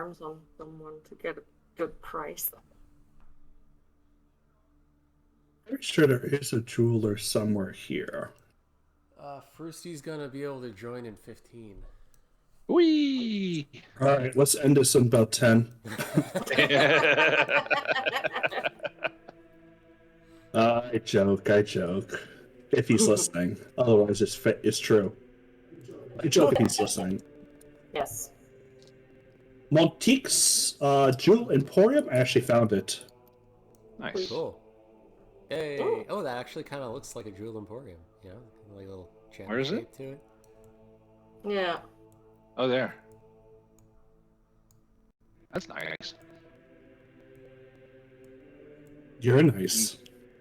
arms on someone to get a good price. I'm sure there is a jeweler somewhere here. Frusty's gonna be able to join in 15. Whee! All right, let's end this in about 10. I joke. If he's listening. Otherwise, it's true. I joke if he's listening. Yes. Montique's Jewel Emporium? I actually found it. Nice. Cool. Hey! Ooh. Oh, that actually kind of looks like a jewel emporium. You know, like a little gem Where is it? shape to it. Yeah. Oh, there. That's nice. You're nice.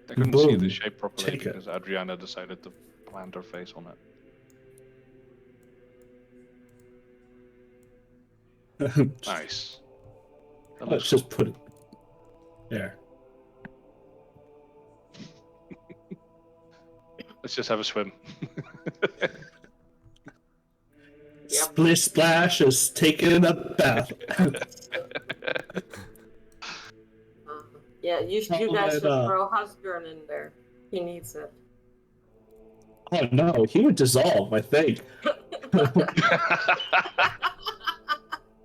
I couldn't see the Boom. shape properly Take it. because Adriana decided to plant her face on it. Nice. That Let's looks just cool. put it there. Let's just have a swim. Splish Splash is taking a bath. Yeah, you guys should throw Husbjorn in there. He needs it. Oh no, he would dissolve, I think.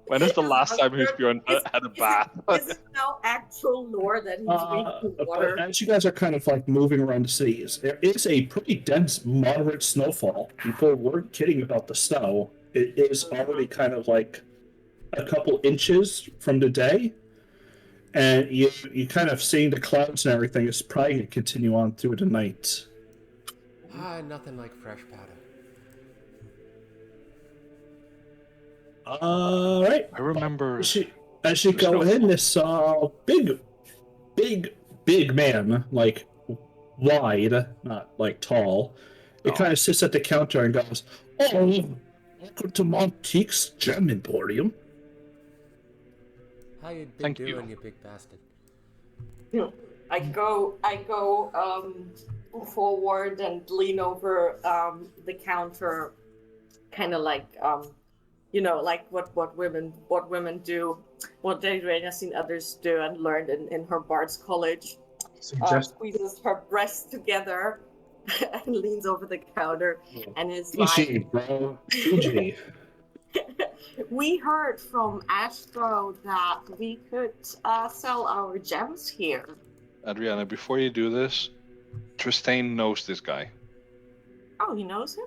When is the last time Husbjorn had a bath? Is it now actual lore that he's weak to water? But as you guys are kind of like moving around the cities, there is a pretty dense, moderate snowfall. People weren't kidding about the snow. It is already kind of like a couple inches from the day. And you kind of seeing the clouds and everything is probably going to continue on through the night. Nothing like fresh powder. All right. I remember. As you go in, this big man, like wide, not like tall, it kind of sits at the counter and goes, "Oh, welcome to Montique's Gem Emporium." How you been doing, you big bastard? I go forward and lean over the counter, kind of like like what women do, what Adriana's seen others do and learned in her Bard's College. Squeezes her breasts together and leans over the counter and is like, bro. PG. We heard from Astro that we could sell our gems here. Adriana, before you do this, Tristane knows this guy. Oh, he knows him?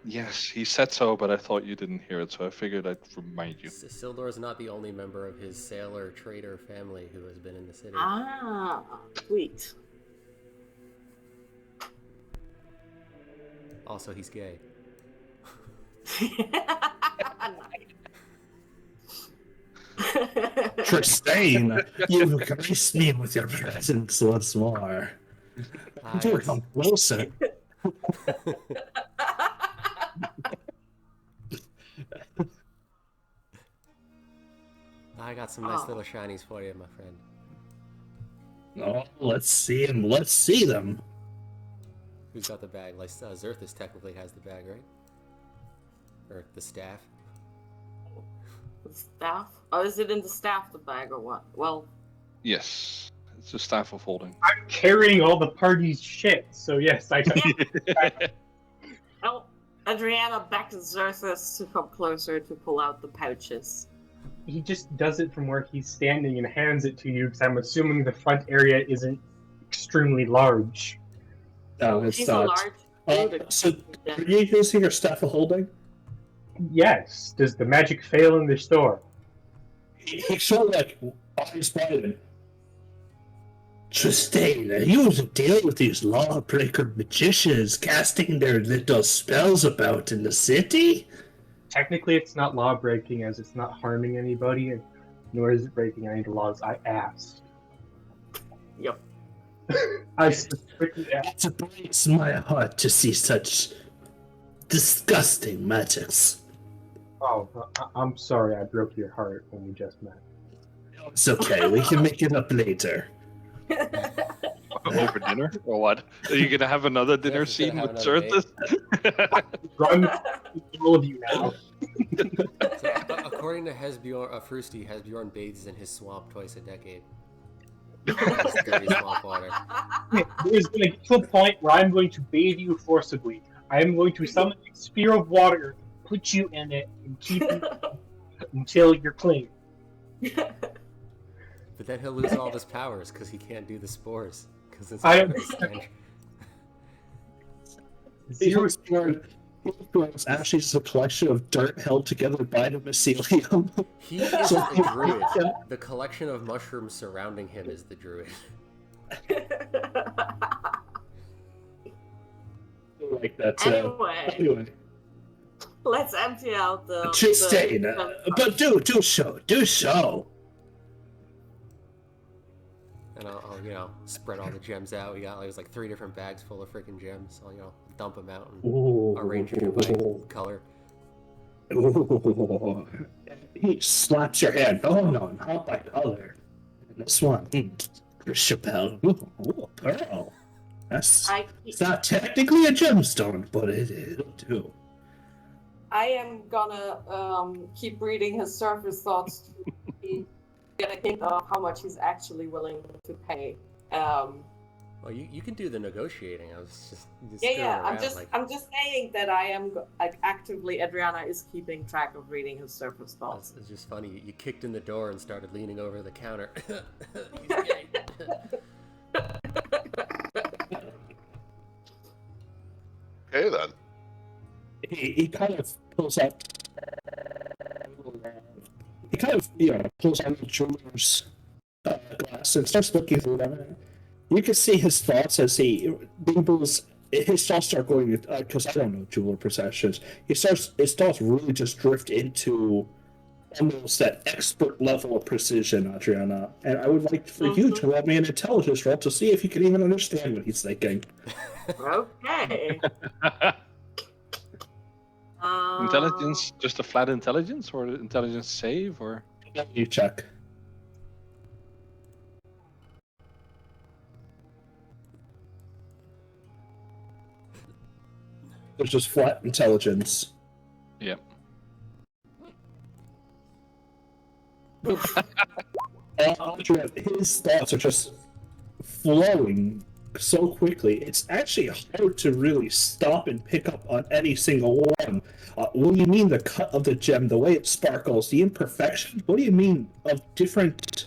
Yes, he said so, but I thought you didn't hear it, so I figured I'd remind you. Sildor is not the only member of his sailor trader family who has been in the city. Ah, sweet. Also, he's gay. Tristane, you grace me with your presence once more. Do come closer. I got some nice little shinies for you, my friend. Oh, let's see them. Let's see them. Who's got the bag? Like, Zerthus technically has the bag, right? Or the staff? The staff? Oh, is it in the staff, the bag, or what? Well... Yes, it's a staff of holding. I'm carrying all the party's shit, so yes, I know. Oh, Adriana beckons Zerthus to come closer to pull out the pouches. He just does it from where he's standing and hands it to you, because I'm assuming the front area isn't extremely large. No, it's She's not. a large... So, are you using your staff of holding? Yes. Does the magic fail in the store? He's sort of like eyes wide. Tristane, you have to deal with these lawbreaker magicians casting their little spells about in the city? Technically, it's not law breaking, as it's not harming anybody, nor is it breaking any of the laws I asked. Yep. I specifically asked. It breaks my heart to see such disgusting magics. Oh, I'm sorry I broke your heart when we just met. It's okay, we can make it up later. Over dinner? Or what? Are you gonna have another dinner scene with Zerthus? Run all of you now. So, according to Frusty, Hesbjorn bathes in his swamp twice a decade. His dirty swamp water. There's going to get to a point where I'm going to bathe you forcibly. I am going to summon a sphere of water, put you in it, and keep you until you're clean. But then he'll lose all of his powers because he can't do the spores. Because it's It's actually just a collection of dirt held together by the mycelium. He is the druid. The collection of mushrooms surrounding him is the druid. Like that. Anyway, let's empty out the. Tristain, but do show. And I'll spread all the gems out. We got like 3 different bags full of freaking gems. I'll dump them out and arrange them by color. Ooh. He slaps your hand. Oh no, not by color. And this one, Chappelle. Ooh, pearl. It's not technically a gemstone, but it'll do. I am gonna keep reading his surface thoughts to get a hint of how much he's actually willing to pay. Well, you can do the negotiating. I was just yeah. around, I'm just saying that I am actively. Adriana is keeping track of reading his surface thoughts. It's just funny. You kicked in the door and started leaning over the counter. Okay then. He kind of pulls out. He kind of pulls out the jeweler's glass and starts looking through them. You can see his thoughts as his thoughts start going, because I don't know jeweler processions. His thoughts really just drift into almost that expert level of precision, Adriana. And I would like for you to roll me an intelligence roll to see if you can even understand what he's thinking. Okay. Intelligence, just a flat intelligence, or intelligence save, or You check. There's just flat intelligence. yeah. His thoughts are just flowing so quickly. It's actually hard to really stop and pick up on any single one. What do you mean the cut of the gem, the way it sparkles, the imperfection? What do you mean of different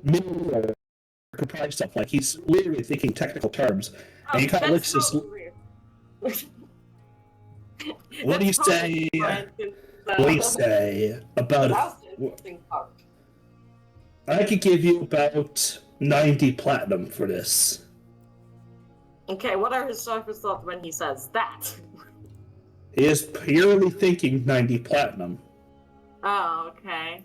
mineral comprised stuff? Like he's literally thinking technical terms, and he kind of looks his. What do you say? What do you say about I could give you about 90 platinum for this. Okay, what are his surface thoughts when he says that? He is purely thinking 90 platinum. Oh, okay.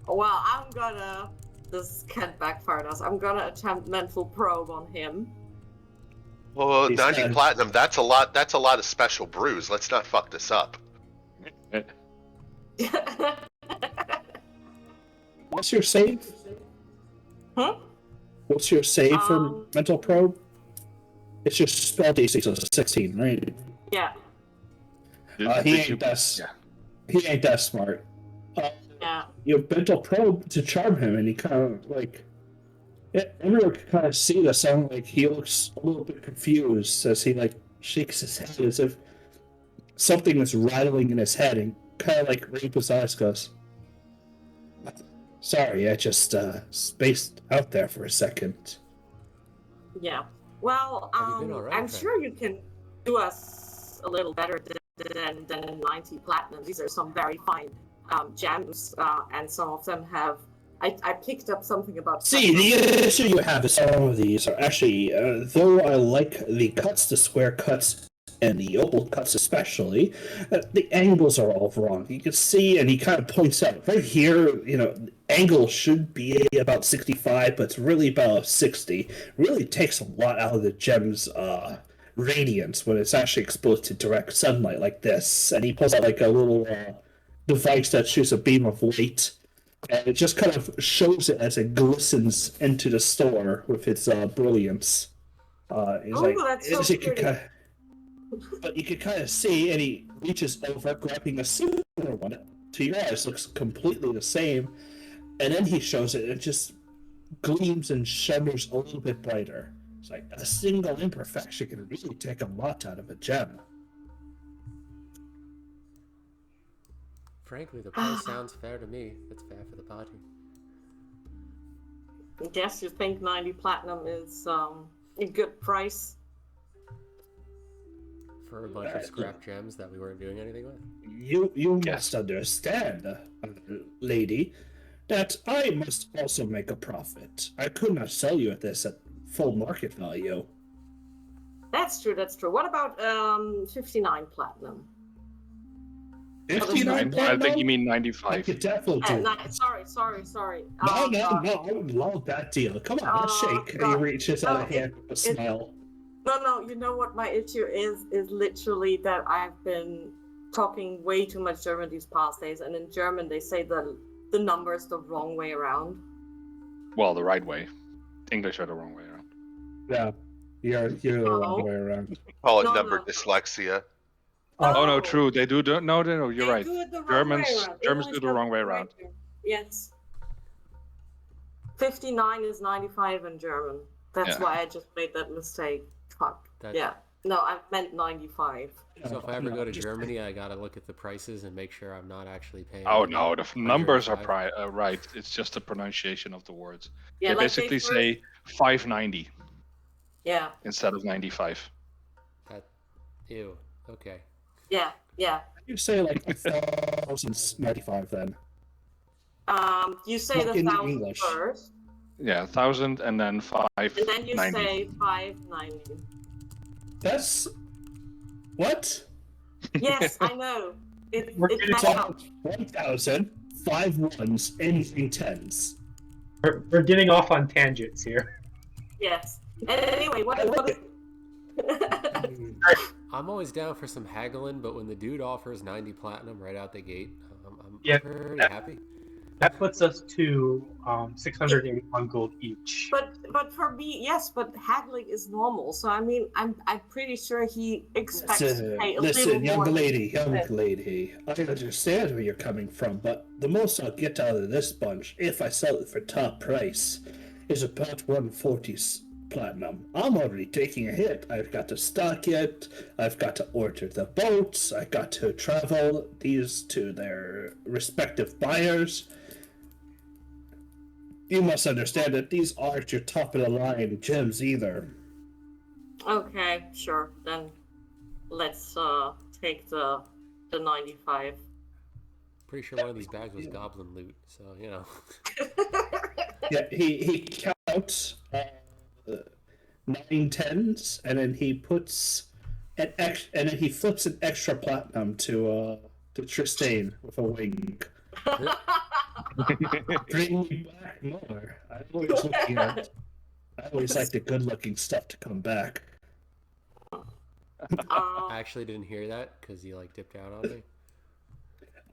Well, I'm gonna. This can't backfire us. I'm gonna attempt mental probe on him. Well, 90 platinum, that's a lot of special brews. Let's not fuck this up. What's your save? Huh? What's your save for mental probe? It's just spell DC, so it's 16, right? Yeah. He ain't that smart. Yeah. You have mental probe to charm him, and he kind of like. Everyone can kind of see this. Like he looks a little bit confused as he like shakes his head as if something is rattling in his head, and kind of like rape his eyes goes. Sorry, I just spaced out there for a second. Yeah. Well, I'm sure you can do us a little better than 90 platinum. These are some very fine gems, and some of them have. I picked up something about. See, the issue you have is some of these are actually, though I like the cuts, the square cuts, and the oval cuts especially, the angles are all wrong. You can see, and he kind of points out right here, the angle should be about 65, but it's really about 60. Really takes a lot out of the gem's radiance when it's actually exposed to direct sunlight like this. And he pulls out like a little device that shoots a beam of light. And it just kind of shows it as it glistens into the store with its brilliance. That's so pretty. But you can kind of see, and he reaches over, grabbing a similar one. To your eyes, looks completely the same, and then he shows it, and it just gleams and shimmers a little bit brighter. It's like a single imperfection can really take a lot out of a gem. Frankly, the price sounds fair to me. It's fair for the party. I guess you think 90 platinum is a good price. For a bunch of scrap gems that we weren't doing anything with? You must understand, lady, that I must also make a profit. I could not sell you this at full market value. That's true. What about 59 platinum? 59 I platinum? think you mean I 95. could definitely do Sorry. No, I would love that deal. Come on, let's shake. And he reaches out a hand with a smile. No, you know what my issue is literally that I've been talking way too much German these past days, and in German they say the numbers the wrong way around. Well, the right way. English are the wrong way around. Yeah, you're the wrong way around. Call it No, number no. dyslexia. Oh no, true. They do. No, you're They right. do it the wrong Germans way around. Germans English do the wrong does way it around. right. Yes. 59 is 95 in German. That's Yeah. why I just made that mistake. Fuck. That's- Yeah. No, I meant 95. So if I ever go to Germany, I gotta look at the prices and make sure I'm not actually paying. Oh no, the numbers are 105. right. It's just the pronunciation of the words. Yeah, They like basically first- say 590 Yeah. instead of 95. Ew. Okay. Yeah. You say like 1,095 then. You say Not the in 1,000 English. first, Yeah, 1,000 and then and then you 590. say 590. That's what? Yes, I know. It We're matches getting up. 1,000, 5 ones, anything tens. We're getting off on tangents here. Yes. And anyway, what I like is... I'm always down for some haggling, but when the dude offers 90 platinum right out the gate, I'm Yeah. pretty happy. That puts us to 681 gold each. But for me, yes, but haggling is normal. So I mean, I'm pretty sure he expects to pay a little Listen, more. young lady, I understand where you're coming from, but the most I'll get out of this bunch, if I sell it for top price, is about 140 platinum. I'm already taking a hit. I've got to stock it, I've got to order the boats, I've got to travel these to their respective buyers. You must understand that these aren't your top of the line gems either. Okay, sure. Then let's take the 95. Pretty sure one of these bags was goblin loot, so you know. Yeah, he counts 9 tens, and then he puts and then he flips an extra platinum to Tristane with a wink. Bring me back more. I always like the good-looking stuff to come back. I actually didn't hear that because he like dipped out on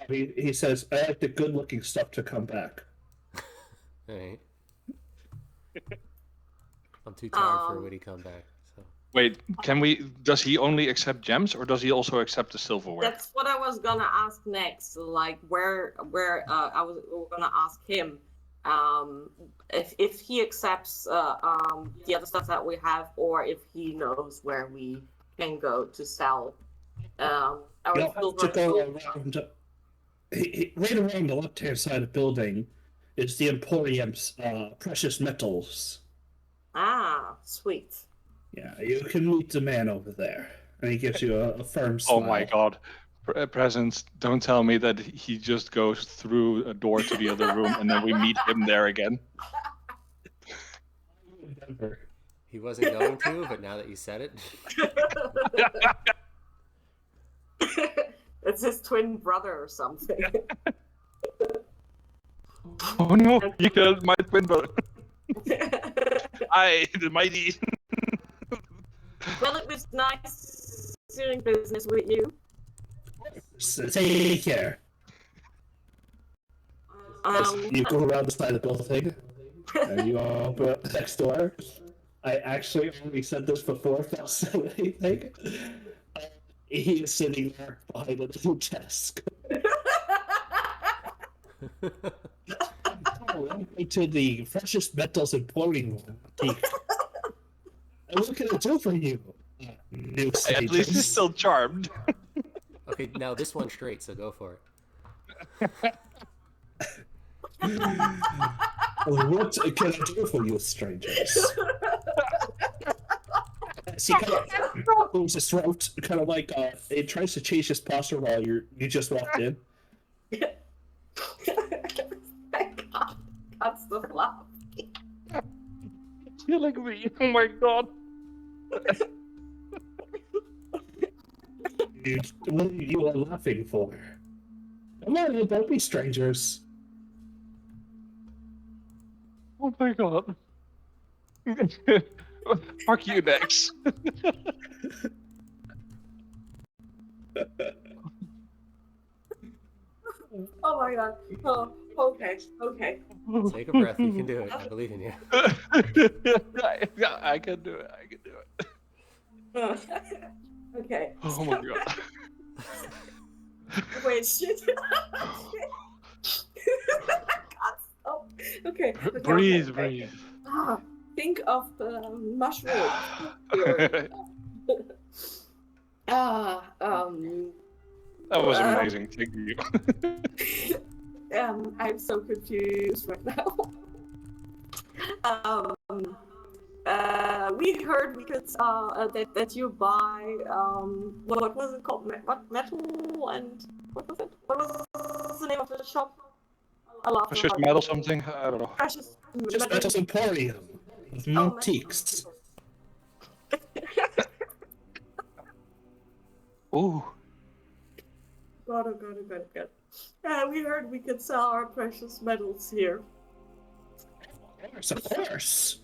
me. He says, I like the good-looking stuff to come back. Alright. I'm too tired for a witty comeback. So Wait, does he only accept gems or does he also accept the silverware? That's what I was gonna ask next. Like where I was gonna ask him if he accepts the other stuff that we have, or if he knows where we can go to sell our You'll have silver. to go around. Right around the left-hand side of the building is the Emporium's precious metals. Ah, sweet. Yeah, you can meet the man over there, and he gives you a firm smile. Oh my god. Presents, don't tell me that he just goes through a door to the other room and then we meet him there again. Denver. he wasn't going to, but now that you said it, It's his twin brother or something. Oh no, you killed my twin brother. I, the mighty. Well, it was nice doing business with you. So take care. You go around the side of the building, and you open up the next door. I actually already said this before, if I'll say anything. He is sitting there behind a little desk. To the freshest metals and floating antique. And what can I do for you? New At least strangers? he's still charmed. Okay, now this one's straight, so go for it. What can I do for you, strangers? He kind of moves his throat, kind of like it tries to change his posture while you just walked in. My God, can't stop laughing. Killing me. Oh my god. What are you all laughing for? Come on, don't be strangers. Oh my god. Fuck you next. Oh my God. Oh, okay. Take a breath. You can do it. I believe in you. I can do it. I can do it. Okay. Oh my god. Wait, shit. I can't stop. Okay. Breathe, okay. breathe. Think of the mushroom. That was amazing. Thank you. I'm so confused right now. We heard we could that you buy what was it called? What metal and what was it? What was the name of the shop? I love Precious metal something? I don't know. Precious Just Metals Emporium with antiques. Ooh. God. We heard we could sell our precious metals here. Of course.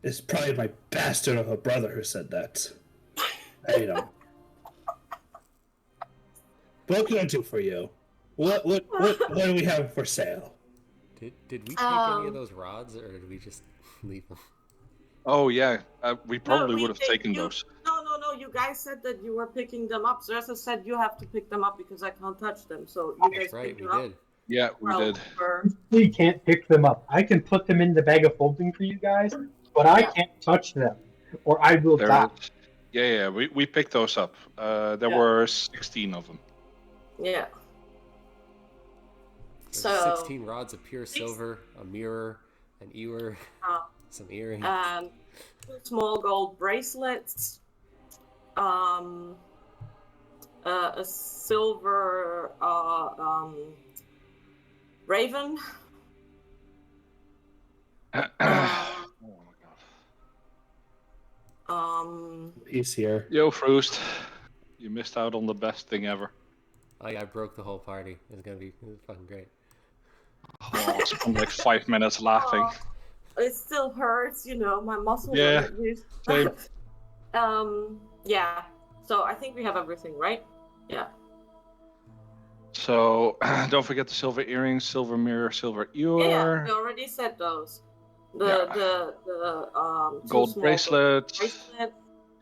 It's probably my bastard of a brother who said that. I know. What can I do for you? What do we have for sale? Did we take any of those rods, or did we just leave them? Oh yeah, we probably would have taken you, those. No. You guys said that you were picking them up. Zersa said you have to pick them up because I can't touch them. So you guys Right, picked we them up. did. Yeah, we did. We can't pick them up. I can put them in the bag of holding for you guys, but I can't touch them, or I will die. Yeah, we picked those up. There were 16 of them. Yeah. There's So 16 rods of pure silver, a mirror, an ewer, some earrings. 2 small gold bracelets, a silver raven. Oh my god. He's here. Yo, Frost. You missed out on the best thing ever. Oh yeah, I broke the whole party. It was fucking great. Oh, I spent like 5 minutes laughing. It still hurts, my muscles Yeah, are used. same. Yeah. So I think we have everything, right? Yeah. So don't forget the silver earrings, silver mirror, silver ewer. Yeah, we already said those. The gold bracelet, bracelet,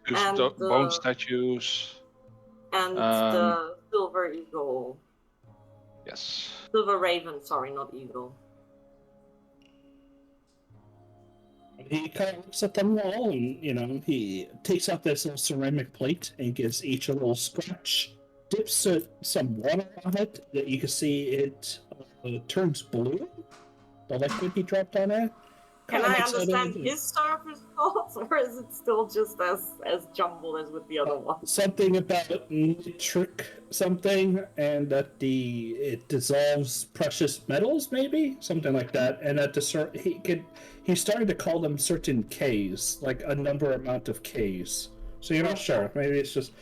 2 and bone statues, and the silver eagle. Yes. Silver raven, sorry, not eagle. He kind of looks at them all, and he takes out this little ceramic plate and gives each a little scratch. Dips some water on it that you can see it turns blue. The liquid he dropped on it. Can I understand his surface thoughts, or is it still just as jumbled as with the other one? Something about nitric something, and that it dissolves precious metals, maybe something like that, and that he started to call them certain Ks, like a number amount of Ks. So you're not sure. Maybe it's just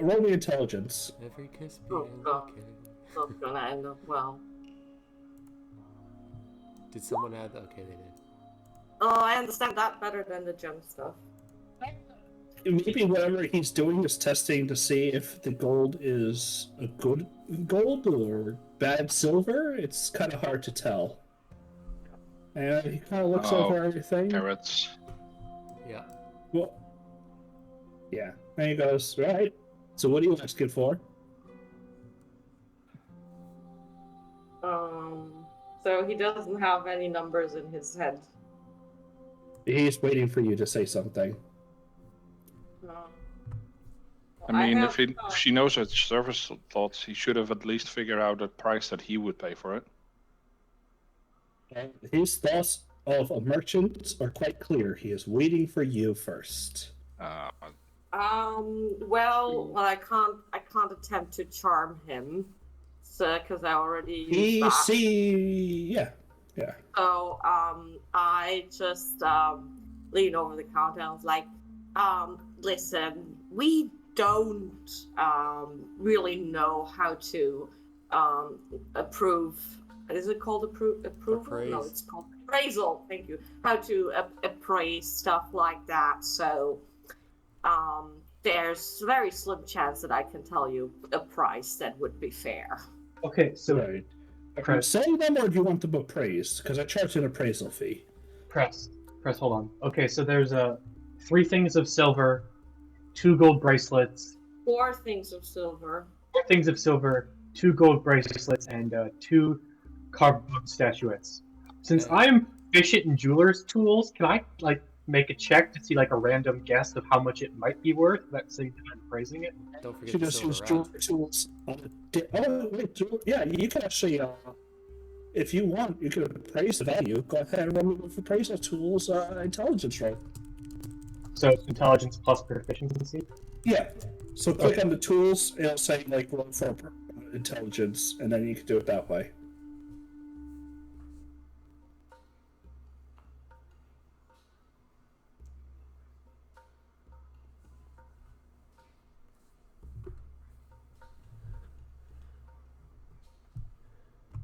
roll the intelligence. Every kiss Oh god, that's gonna end up well. Did someone add? Okay, they did. Oh, I understand that better than the gem stuff. Maybe whatever he's doing is testing to see if the gold is a good gold or bad silver. It's kind of hard to tell. And he kind of looks over everything. Carrots. Yeah. Well, yeah. And he goes, right. So what are you asking for? So he doesn't have any numbers in his head. He's waiting for you to say something. I mean, if she knows her service thoughts, he should have at least figured out a price that he would pay for it. His thoughts of a merchant are quite clear. He is waiting for you first. Well, I can't attempt to charm him, so because I already used that. Yeah. So, I just lean over the counter and was like, listen, we don't really know how to approve. Is it called approval? Appraise. No, it's called appraisal. Thank you. How to appraise stuff like that. So, there's a very slim chance that I can tell you a price that would be fair. Okay, so Right. Are you selling them, or do you want them appraised? Because I charge an appraisal fee. press, hold on. Okay, so there's 3 things of silver, 2 gold bracelets, 4 things of silver. 4 things of silver, 2 gold bracelets, and 2 cardboard statuettes. Since I'm efficient in jeweler's tools, can I make a check to see a random guess of how much it might be worth? That same time appraising it. Don't forget You the just use silver jewelry rod. tools. Yeah, you can actually, if you want, you can appraise the value. Go ahead and roll with appraisal tools, intelligence roll. So it's intelligence plus proficiency. Yeah. So click on the tools, it'll say roll for intelligence, and then you can do it that way.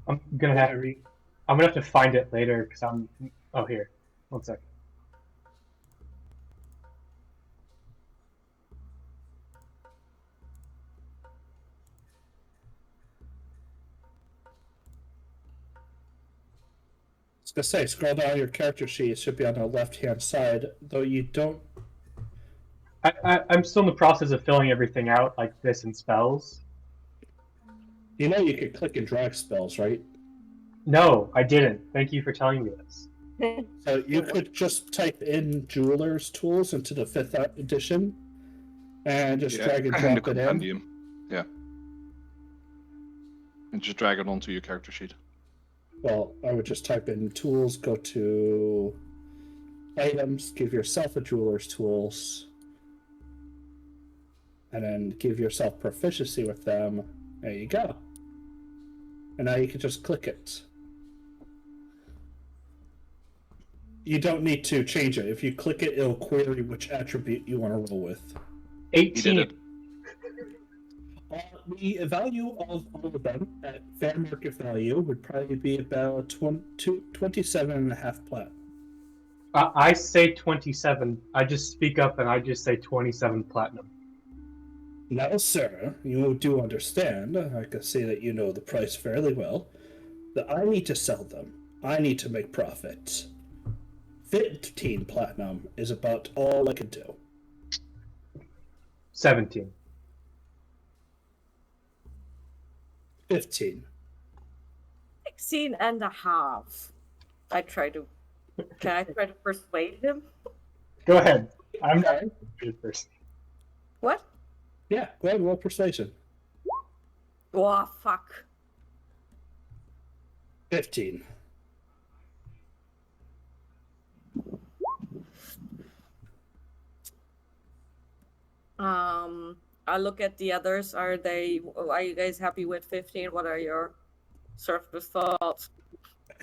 I'm gonna have to find it later because I'm. Oh, here. 1 second. I was gonna say, scroll down your character sheet. It should be on the left-hand side, though you don't. I'm still in the process of filling everything out like this in spells. You know you can click and drag spells, right? No, I didn't. Thank you for telling me this. So you could just type in jeweler's tools into the 5th edition, and just drag and the drop it in. compendium. Yeah. And just drag it onto your character sheet. Well, I would just type in tools, go to items, give yourself a jeweler's tools, and then give yourself proficiency with them. There you go. And now you can just click it. You don't need to change it. If you click it, it'll query which attribute you want to roll with. 18. The value of all of them at fair market value would probably be about 27.5 plat. I say 27. I just speak up and I just say 27 platinum. Now, sir, you do understand, I can see that you know the price fairly well, that I need to sell them. I need to make profit. 15 platinum is about all I can do. 17. 15. 16.5. Can I try to persuade him? Go ahead. I'm not a person. What? Yeah, go ahead, roll persuasion. Oh, fuck. 15. I look at the others. Are you guys happy with 15? What are your sort of thoughts?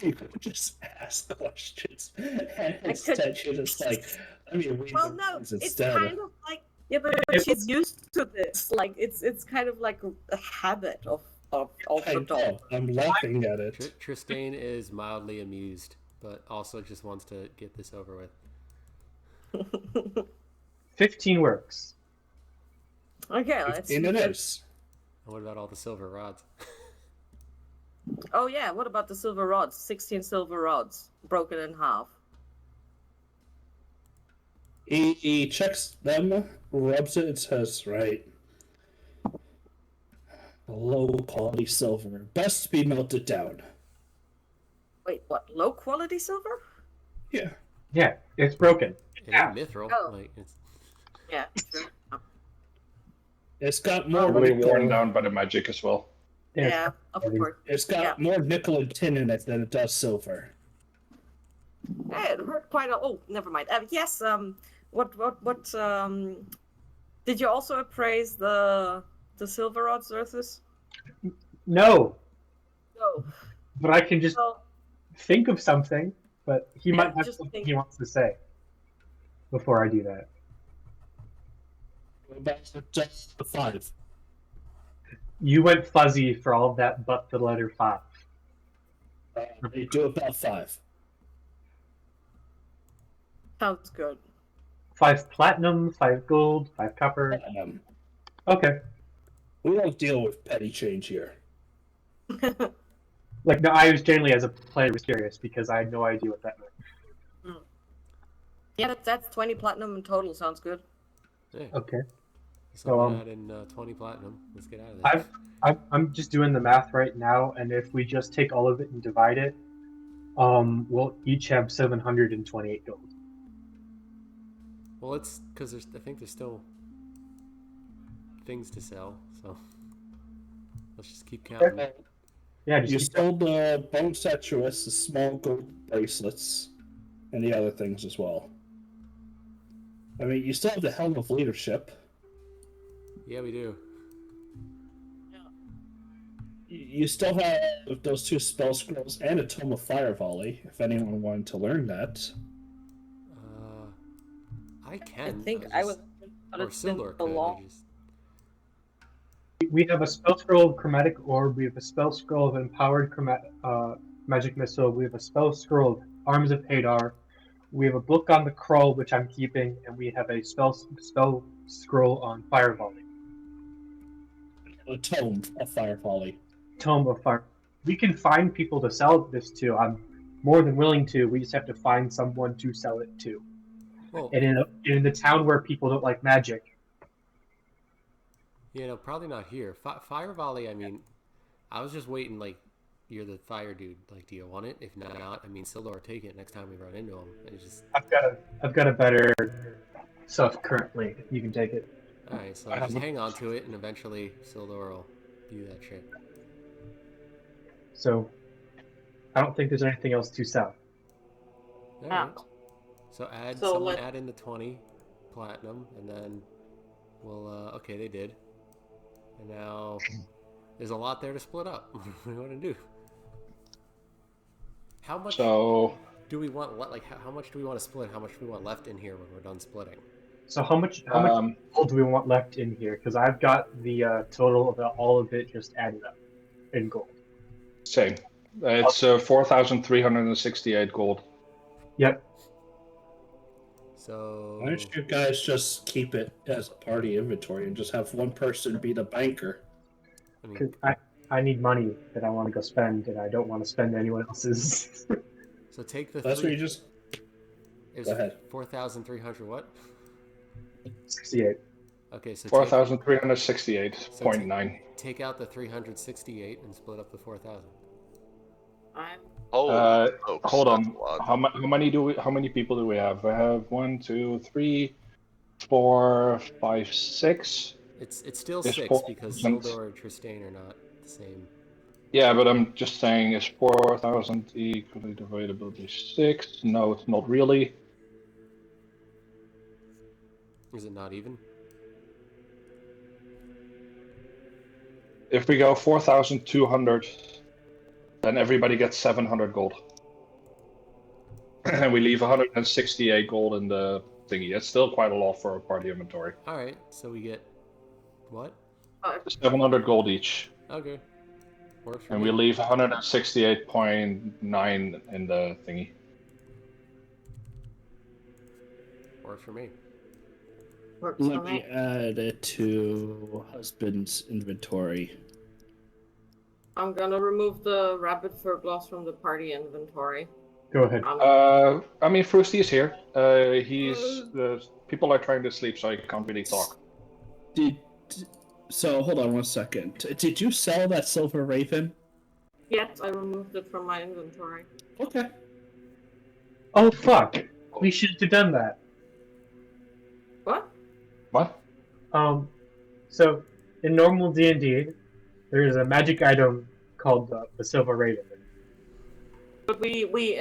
You could just ask questions. And instead, she just well, no, it's kind of like, yeah, but she's used to this. Like, it's kind of like a habit of the dog. I'm laughing at it. Tristane is mildly amused, but also just wants to get this over with. 15 works. Okay, let's see. And it is. And what about all the silver rods? Oh yeah, what about the silver rods? 16 silver rods, broken in half. He checks them, rubs it, and says, right, low quality silver. Best to be melted down. Wait, what? Low quality silver? Yeah. Yeah, it's broken. It Yeah. ain't mithril. Oh. Like it's Yeah, true. It's got more Probably worn nickel. down by the magic as well. Yeah, of course. It's got Yeah. more nickel and tin in it than it does silver. Hey, it hurt quite a. Oh, never mind. Yes. What? Did you also appraise the silver rods, Urthus? No, No. but I can just Well, think of something. But he Yeah, might have just something think. he wants to say before I do that. About just the 5. You went fuzzy for all of that, but the letter 5. They do about 5. Sounds good. 5 platinum, 5 gold, 5 copper. Okay. We don't deal with petty change here. Like, no, I was generally, as a player, was curious because I had no idea what that meant. Yeah, that's 20 platinum in total. Sounds good. yeah. Okay. So So, add in 20 platinum. Let's get out of there. I'm just doing the math right now, and if we just take all of it and divide it, we'll each have 728 gold. Well, it's because I think there's still things to sell. So let's just keep counting. Yeah, You just sold the bone statuettes, the small gold bracelets, and the other things as well. I mean, you still have the helm of leadership. Yeah, we do. You still have those 2 spell scrolls and a tome of fire volley, if anyone wanted to learn that. I can. I think just, I was. or Sildor could. I just... we have a spell scroll of chromatic orb. We have a spell scroll of empowered magic missile. We have a spell scroll of arms of Hadar. We have a book on the crawl, which I'm keeping, and we have a spell scroll on fire volley. A tome of fire volley. Tome of fire. We can find people to sell this to. I'm more than willing to. We just have to find someone to sell it to. Well, And in the town where people don't like magic. you know, probably not here. Fire volley. I mean, I was just waiting. Like, you're the fire dude. Like, do you want it? If not, I mean, Sildor, take it next time we run into him. It's just. I've got a better stuff currently. You can take it. All right, so just hang on to it, and eventually Sildor will do that shit. So, I don't think there's anything else to sell. All right. So add in the 20 platinum, and then we'll. Okay, they did. And now there's a lot there to split up. What do you want to do? How much do we want? Like, how much do we want to split? How much do we want left in here when we're done splitting? So how much gold do we want left in here? Because I've got the total of all of it just added up in gold. Same. It's 4,368 gold. Yep. So Why don't you guys just keep it as a party inventory and just have one person be the banker? I mean, Because I need money that I want to go spend, and I don't want to spend anyone else's. so take the. That's where you just. Go ahead. 4,300 what? 68. Okay, so 4,368.9. take out the 368 and split up the 4,000. Hold on. How many people do we have? I have 1, 2, 3, 4, 5, 6. It's still It's 6 4%. because Sildor and Tristane are not the same. Yeah, but I'm just saying, is 4,000 equally divided by 6? No, it's not really. Is it not even? If we go 4,200, then everybody gets 700 gold. And we leave 168 gold in the thingy. That's still quite a lot for a party inventory. Alright, so we get. What? 700 gold each. Okay. Works for And me. we leave 168.9 in the thingy. Works for me. Works for Let me me. add it to husband's inventory. I'm gonna remove the rabbit fur gloss from the party inventory. Go ahead. I mean, Frosty is here. People are trying to sleep, so I can't really talk. So hold on one second. Did you sell that silver raven? Yes, I removed it from my inventory. Okay. Oh fuck! We should have done that. What? What? So in normal D&D, there is a magic item called the Silver Raven. But we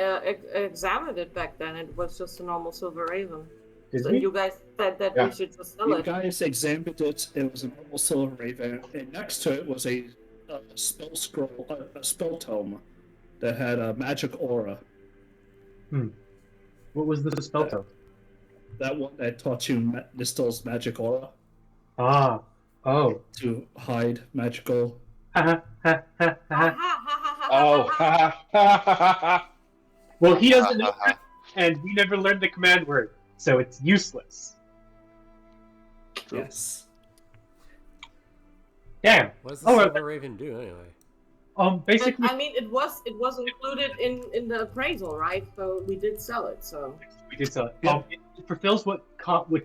examined it back then. It was just a normal silver raven. Did And we? you guys said that Yeah. we should just sell You it. guys examined it. It was a normal silver raven, and next to it was a spell scroll, a spell tome that had a magic aura. What was the spell tome? That one that taught you Nistel's magic aura Ah. Oh. to hide magical. Ha ha ha ha. Oh, Well, he doesn't know that, and we never learned the command word, so it's useless. True. Yes. Damn. What does the Silver Raven do anyway? Basically, I mean, it was included in the appraisal, right? So we did sell it. So we did sell it. Yeah. It fulfills what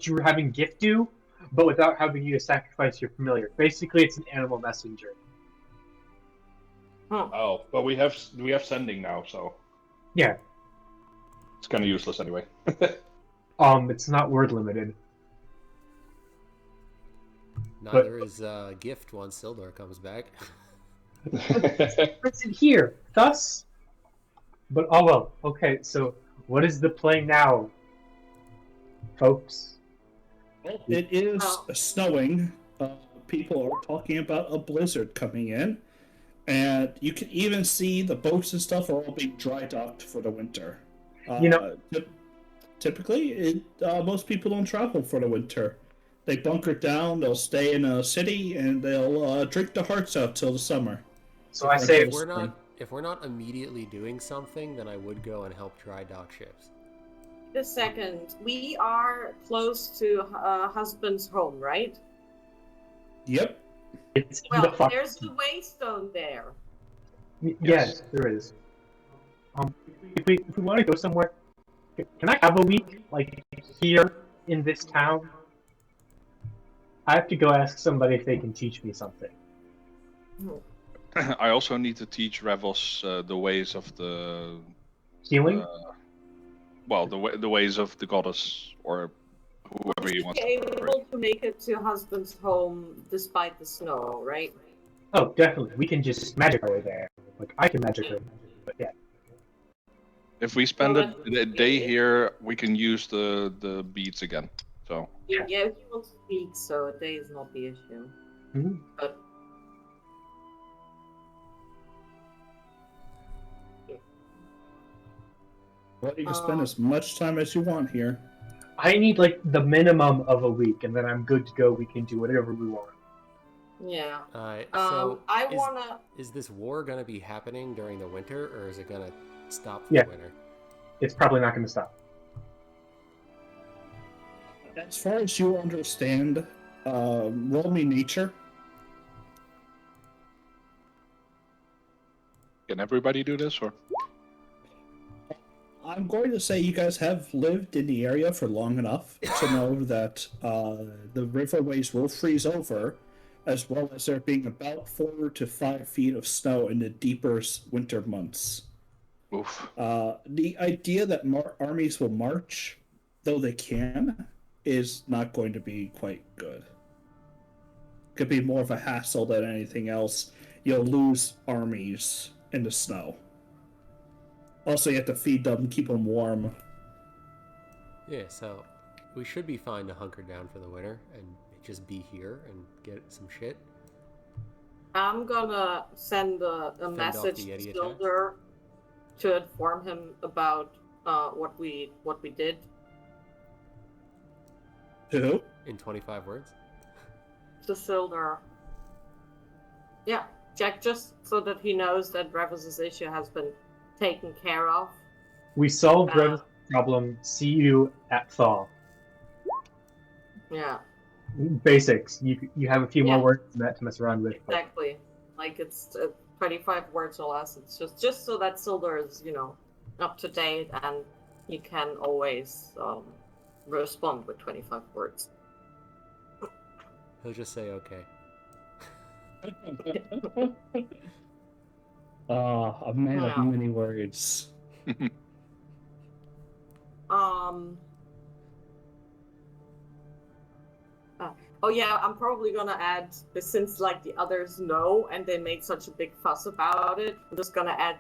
you were having gift do, but without having you to sacrifice your familiar. Basically, it's an animal messenger. Oh, but we have sending now, so Yeah. it's kind of useless anyway. It's not word limited. Neither is gift once Sildar comes back. It's in here, thus. But oh well. Okay, so what is the play now, folks? Well, it is snowing. People are talking about a blizzard coming in, and you can even see the boats and stuff are all being dry docked for the winter. Typically, most people don't travel for the winter. They bunker down. They'll stay in a city, and they'll drink their hearts out till the summer. So I say, if we're not immediately doing something, then I would go and help dry dock ships. just a second. We are close to husband's home, right? Yep. it's in Well, the there's the waystone there. Yes, there is. If we want to go somewhere, can I have a week like here in this town? I have to go ask somebody if they can teach me something. I also need to teach Ravos the ways of the Healing? the ways of the goddess or whoever you want. Be able to make it to husband's home despite the snow, right? Oh, definitely. We can just magic our way there. Like I can magic her, but yeah. If we spend a day here, we can use the beads again. So Yeah, he will speak, so a day is not the issue. Mm-hmm. But Well, you can spend as much time as you want here. I need like the minimum of a week, and then I'm good to go. We can do whatever we want. yeah. So I wanna. is this war gonna be happening during the winter, or is it gonna stop for Yeah. the winter? It's probably not going to stop. As far as you understand, roll me nature. can everybody do this or? I'm going to say you guys have lived in the area for long enough to know that the riverways will freeze over, as well as there being about 4 to 5 feet of snow in the deeper winter months. Oof. The idea that armies will march, though they can, is not going to be quite good. Could be more of a hassle than anything else. You'll lose armies in the snow. Also, you have to feed them, keep them warm. Yeah, so we should be fine to hunker down for the winter and just be here and get some shit. I'm gonna send a message the to Yeti Silver to inform him about what we did. To who? In 25 words. To Silver. Yeah, Jack, just so that he knows that Revis's issue has been taken care of. We solved Rev's problem. See you at thaw. Yeah, Basics. You have a few more words than that to mess around with. exactly. Like it's 25 words or less. It's just so that Silver is, up to date, and you can always respond with 25 words. He'll just say okay. A man of many words. Oh yeah, I'm probably gonna add, since like the others know and they made such a big fuss about it, I'm just gonna add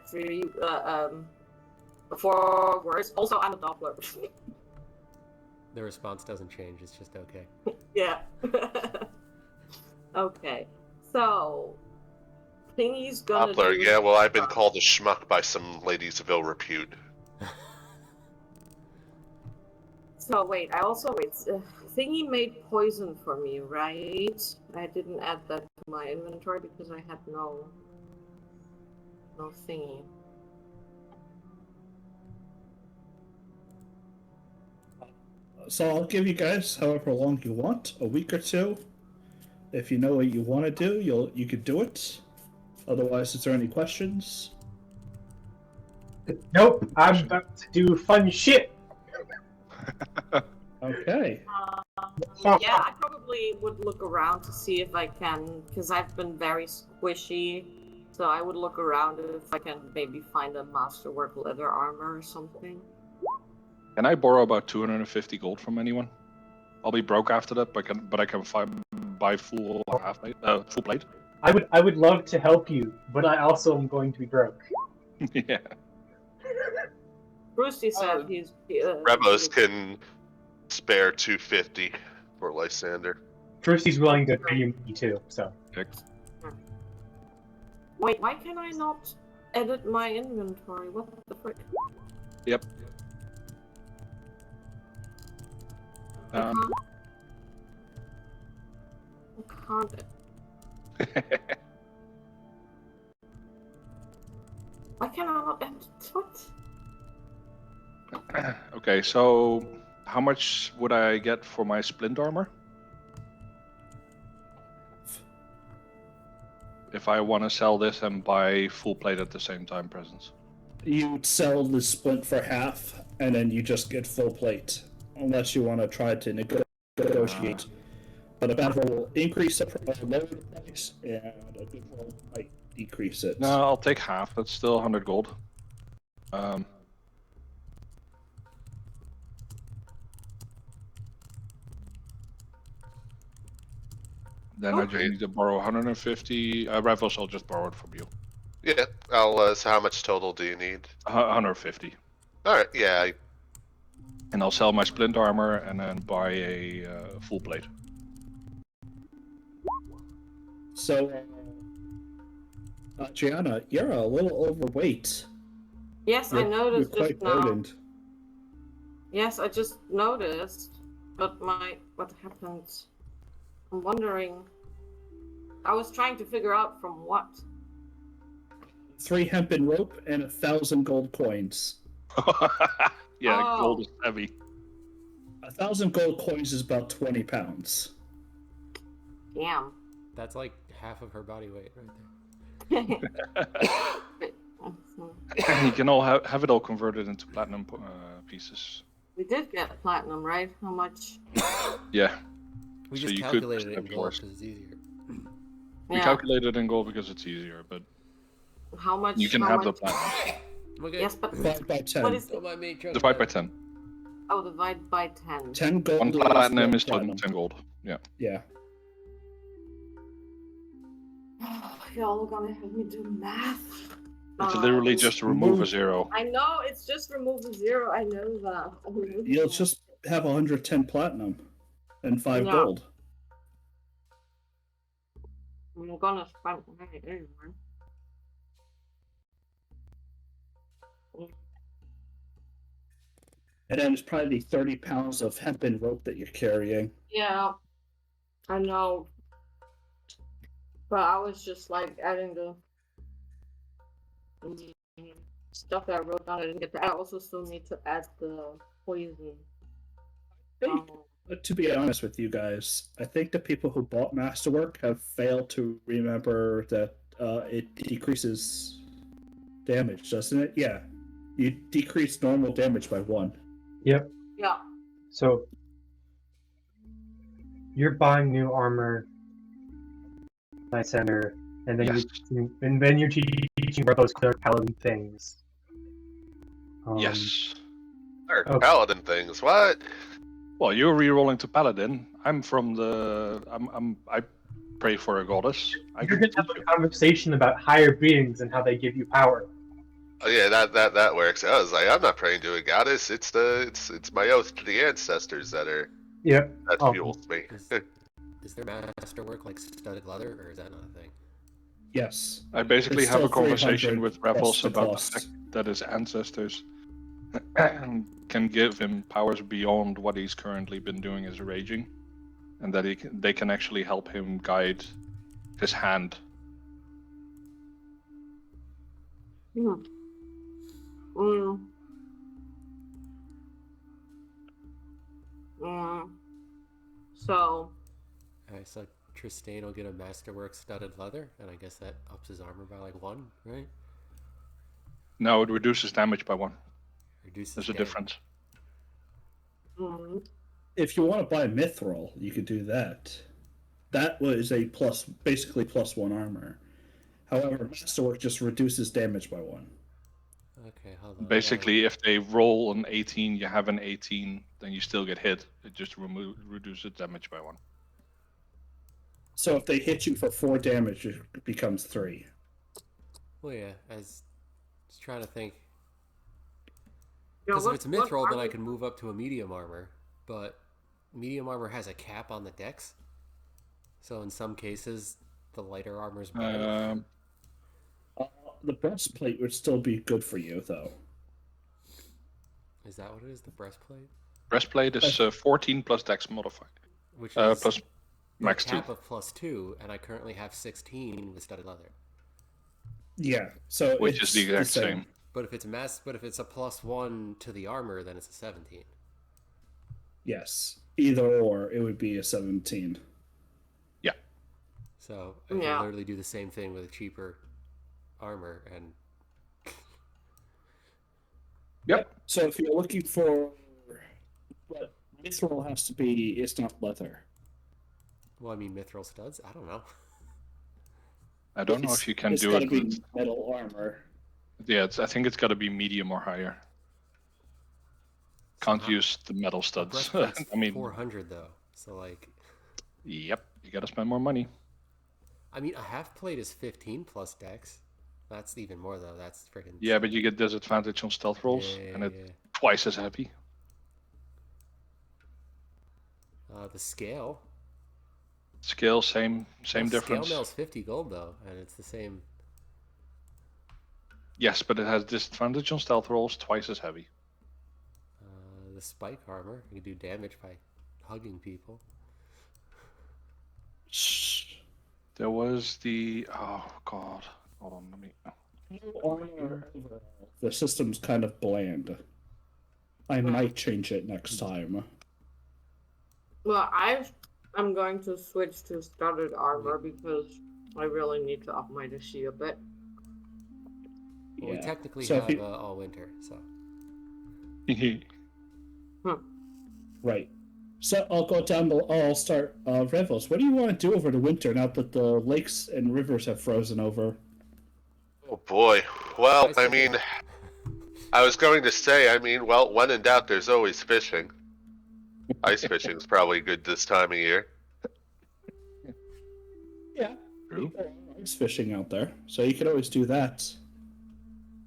4 words. Also, I'm a Doppler. The response doesn't change, it's just okay. Yeah. Okay. So, Thingy's gonna Doppler, do... yeah, well, I've been called a schmuck by some ladies of ill repute. So, wait, Thingy made poison for me, right? I didn't add that to my inventory because I had no thingy. So I'll give you guys however long you want, a week or two. If you know what you want to do, you could do it. Otherwise, is there any questions? Nope, I'm about to do fun shit. Okay. Yeah, I probably would look around to see if I can, because I've been very squishy. So I would look around if I can maybe find a masterwork leather armor or something. Can I borrow about 250 gold from anyone? I'll be broke after that, but I can buy full plate. I would love to help you, but I also am going to be broke. Yeah. Brucey said he's... Rebos can spare 250 for Lysander. Brucey's willing to pay you too, so. Wait, why can I not edit my inventory? What the frick? Yep. I can't. Why can I not edit? What? Okay, so how much would I get for my splint armor? If I want to sell this and buy full plate at the same time, presents. You sell the splint for half, and then you just get full plate, unless you want to try to negotiate. But a bad roll will increase the lower the price, and a good roll might decrease it. No, I'll take half. That's still 100 gold. Then I just need to borrow 150. Revels, I'll just borrow it from you. Yeah, I'll. So how much total do you need? 150. All right. Yeah. And I'll sell my splint armor and then buy a full plate. So, Gianna, you're a little overweight. Yes, I noticed You're just quite now. burdened. Yes, I just noticed. But what happened? I'm wondering. I was trying to figure out from what. 3 hempen rope and 1,000 gold coins. Yeah, gold is heavy. 1,000 gold coins is about 20 pounds. Damn. That's like half of her body weight right You can all have it all converted into platinum pieces. We did get platinum, right? How much? Yeah. We So just you calculated could it in gold because it's easier. We calculated in gold because it's easier, but how much? You can how have much... the platinum. Okay. Yes, but 5 by 10. what is Divide by 10. Oh, divide by 10. 10 gold. 1 platinum is platinum. 10 gold. Yeah. Yeah. Y'all gonna have me do math. It's literally just to remove a 0. I know, it's just remove a 0. I know that. You'll just have 110 platinum and 5 Yeah. gold. I'm gonna spend money anyway. And then it's probably 30 pounds of hempen rope that you're carrying. Yeah, I know. But I was just like adding the stuff that I wrote down. I didn't get to. I also still need to add the poison. To be honest with you guys, I think the people who bought Masterwork have failed to remember that it decreases damage, doesn't it? Yeah. You decrease normal damage by 1. Yep. Yeah. So you're buying new armor, my center, and then Yes. you're teaching those cleric paladin things. Yes. Or paladin things. What? Well, you're re-rolling to paladin. I'm from the. I pray for a goddess. You're gonna have a conversation about higher beings and how they give you power. Oh yeah, that works. I was like, I'm not praying to a goddess. It's my oath to the ancestors that fuels me. Is there masterwork like studded leather, or is that not a thing? Yes. I basically It's have a still conversation 300 with plus Rebels the about cost. the fact that his ancestors can give him powers beyond what he's currently been doing as raging, and that they can actually help him guide his hand. Mm. Mm. Mm. So. Alright, so Tristain will get a masterwork studded leather, and I guess that ups his armor by like 1, right? No, it reduces damage by 1. Reduces There's a damage. difference. Mm. If you want to buy Mithril, you could do that. That was a basically plus 1 armor. However, Masterwork just reduces damage by 1. Okay, hold on. Basically, if they roll an 18, you have an 18, then you still get hit. It just reduces damage by 1. So if they hit you for 4 damage, it becomes 3. Well, yeah, I was trying to think. Yeah, Because if it's mithril, then I can move up to a medium armor. But medium armor has a cap on the dex. So in some cases, the lighter armor is better. The breastplate would still be good for you, though. Is that what it is, the breastplate? Breastplate is 14 plus dex modified. Which is plus max 2. Cap of plus 2, and I currently have 16 with studded leather. Yeah, so which is the exact same. But if it's a plus 1 to the armor, then it's a 17. Yes, either or, it would be a 17. Yeah. So I can literally do the same thing with a cheaper armor and. Yep. So if you're looking for, but mithril has to be, it's not leather. Well, I mean mithril studs. I don't know. I don't know if you can do it. It's got to be metal armor. Yeah, I think it's got to be medium or higher. Can't use the metal studs. I mean, 400 though. So like. Yep, you got to spend more money. I mean, a half plate is 15 plus dex. That's even more though. That's freaking. Yeah, but you get disadvantage on stealth rolls, and it's twice as heavy. The scale. Scale, same difference. Scale mail's 50 gold though, and it's the same. Yes, but it has disadvantage on stealth rolls, twice as heavy. The spike armor, you can do damage by hugging people. There was the oh god, hold on, let me. The system's kind of bland. I might change it next time. Well, I'm going to switch to studded armor because I really need to up my DC a bit. Well, we technically have all winter, so. Right. So I'll go down. I'll start Revels. What do you want to do over the winter now that the lakes and rivers have frozen over? Oh boy. Well, I mean, I was going to say, well, when in doubt, there's always fishing. Ice fishing is probably good this time of year. Yeah. Ice fishing out there, so you could always do that.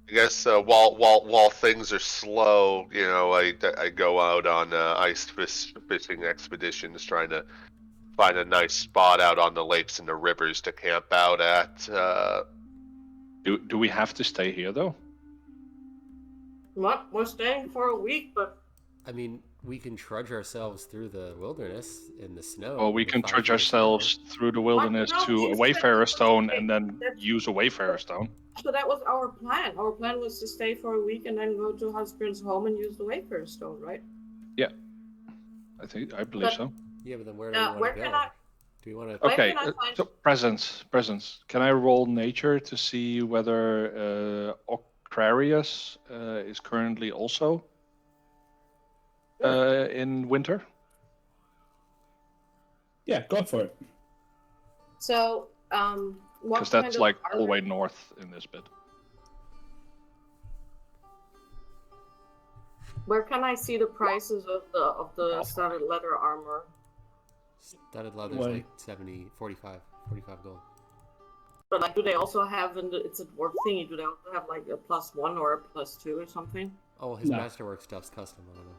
I guess while things are slow, I go out on ice fishing expeditions, trying to find a nice spot out on the lakes and the rivers to camp out at. Do we have to stay here though? What? We're staying for a week, but. I mean, we can trudge ourselves through the wilderness in the snow. Or we can trudge ourselves through the wilderness to a Wayfarer Stone and then use a Wayfarer Stone. So that was our plan. Our plan was to stay for a week and then go to husband's home and use the Wayfarer Stone, right? Yeah, I believe so. Yeah, but then where do we want to go? Do you want to? Okay, so presence. Can I roll nature to see whether Ocrarius is currently also in winter? Yeah, go for it. So, what Because kind that's of like all the armor? way north in this bit. Where can I see the prices of the studded leather armor? Studded leather's Wait. like 45 gold. But like, do they also have it's a dwarf thingy? Do they also have like a +1 or a +2 or something? Oh, his No. masterwork stuff's custom. I don't know.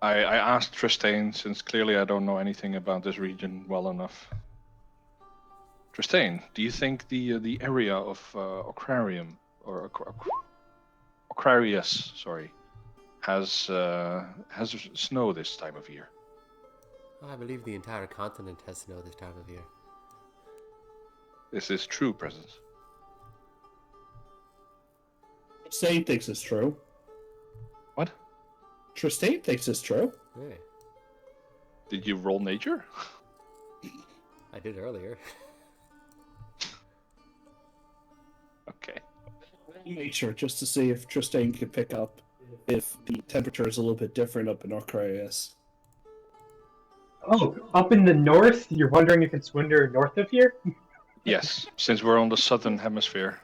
I asked Tristane, since clearly I don't know anything about this region well enough. Tristane, do you think the area of Ocrarium or Ocrarius, sorry, has snow this time of year? I believe the entire continent has snow this time of year. This is true, Presence. Tristane thinks it's true. What? Tristane thinks it's true. Hey, Did you roll nature? I did earlier. Okay. Nature, just to see if Tristane can pick up if the temperature is a little bit different up in Aquarius. Oh, up in the north? You're wondering if it's winter north of here? Yes, since we're on the southern hemisphere.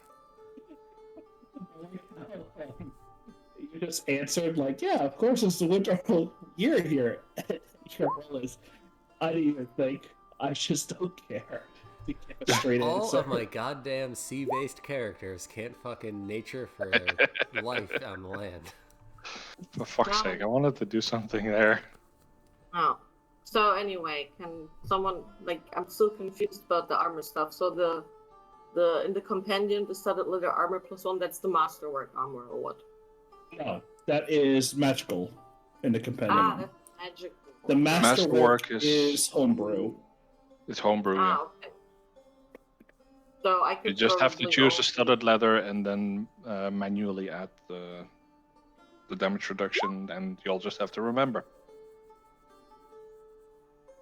You just answered like, yeah, of course it's the winter year here. Your role is, I didn't even think. I just don't care. To give a straight All answer. of my goddamn sea-based characters can't fucking nature for life on the land. For fuck's sake, I wanted to do something there. Oh. So anyway, can someone I'm still confused about the armor stuff. So the in the compendium, the studded leather armor +1, that's the masterwork armor or what? No, that is magical in the compendium. Ah, that's magic. The masterwork Masterwork is homebrew. It's homebrew, yeah. Okay. So I could You just have to probably choose a also- studded leather and then manually add the damage reduction, and you'll just have to remember.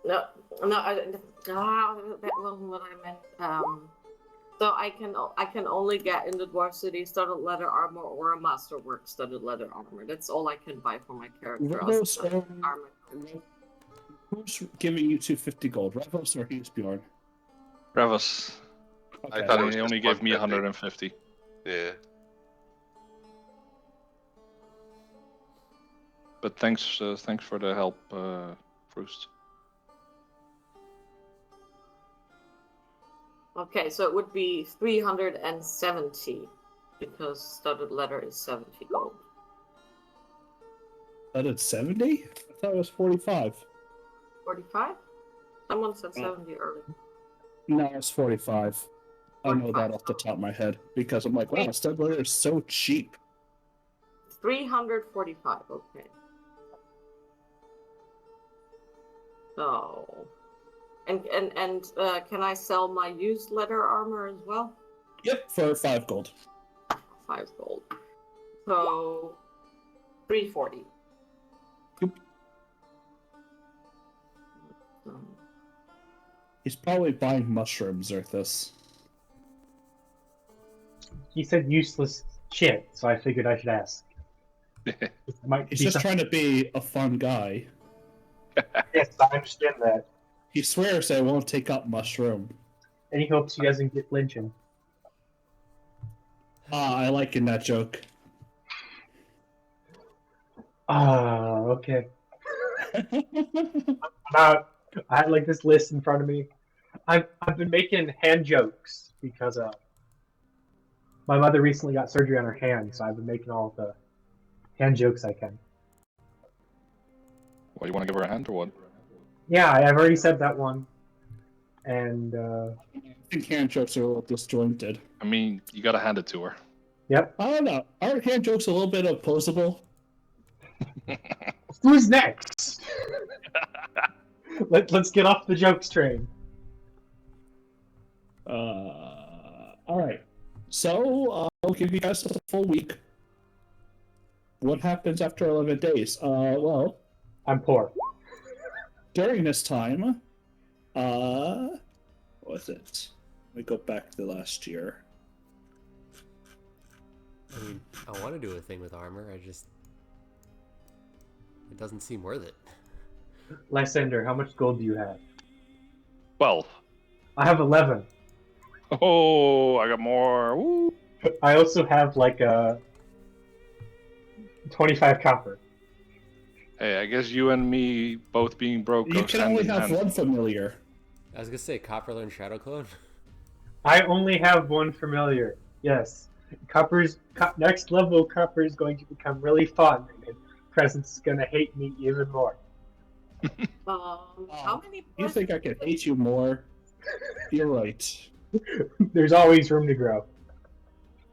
No, that wasn't what I meant. So I can only get in the Dwarf City studded leather armor or a masterwork studded leather armor. That's all I can buy for my character. Revos, Armor. who's giving you 250 gold? Revos or Bjorn? Revos, I thought it was he just only gave me 150. 150. Yeah. But thanks for the help, Froost. Okay, so it would be 370 because studded leather is 70 gold. That at 70? I thought it was 45. 45? Someone said 70 earlier. No, it's 45. I know 45. that off the top of my head because I'm like, wow, stud leather is so cheap. 345, okay. So, and can I sell my used leather armor as well? Yep, for 5 gold. 5 gold. So, 340. Yep. He's probably buying mushrooms, Zerthus. He said useless shit, so I figured I should ask. It might He's be just something- trying to be a fun guy. Yes, I understand that. He swears they won't take up mushroom. And he hopes he doesn't get lynching. I like in that joke. Ah, okay. Now, I had like this list in front of me. I've been making hand jokes because my mother recently got surgery on her hand, so I've been making all the hand jokes I can. What, you want to give her a hand or what? Yeah, I've already said that one. And I think hand jokes are a little disjointed. I mean, you gotta hand it to her. yep. I don't know. Aren't hand jokes a little bit opposable? Who's next? Let's get off the jokes train. Alright. So, I'll give you guys a full week. What happens after 11 days? Well, I'm poor. during this time, what was it? Let me go back to last year. I mean, I want to do a thing with armor. It doesn't seem worth it. Lysander, how much gold do you have? 12. I have 11. Oh, I got more. Woo. I also have like 25 copper. Hey, I guess you and me both being broke You goes can hand only in have hand. one familiar. I was gonna say Copperler and Shadow Clone. I only have one familiar. Yes. Next level Copper is going to become really fun, and Presence is going to hate me even more. How many? You think I can hate you more? You're right. There's always room to grow.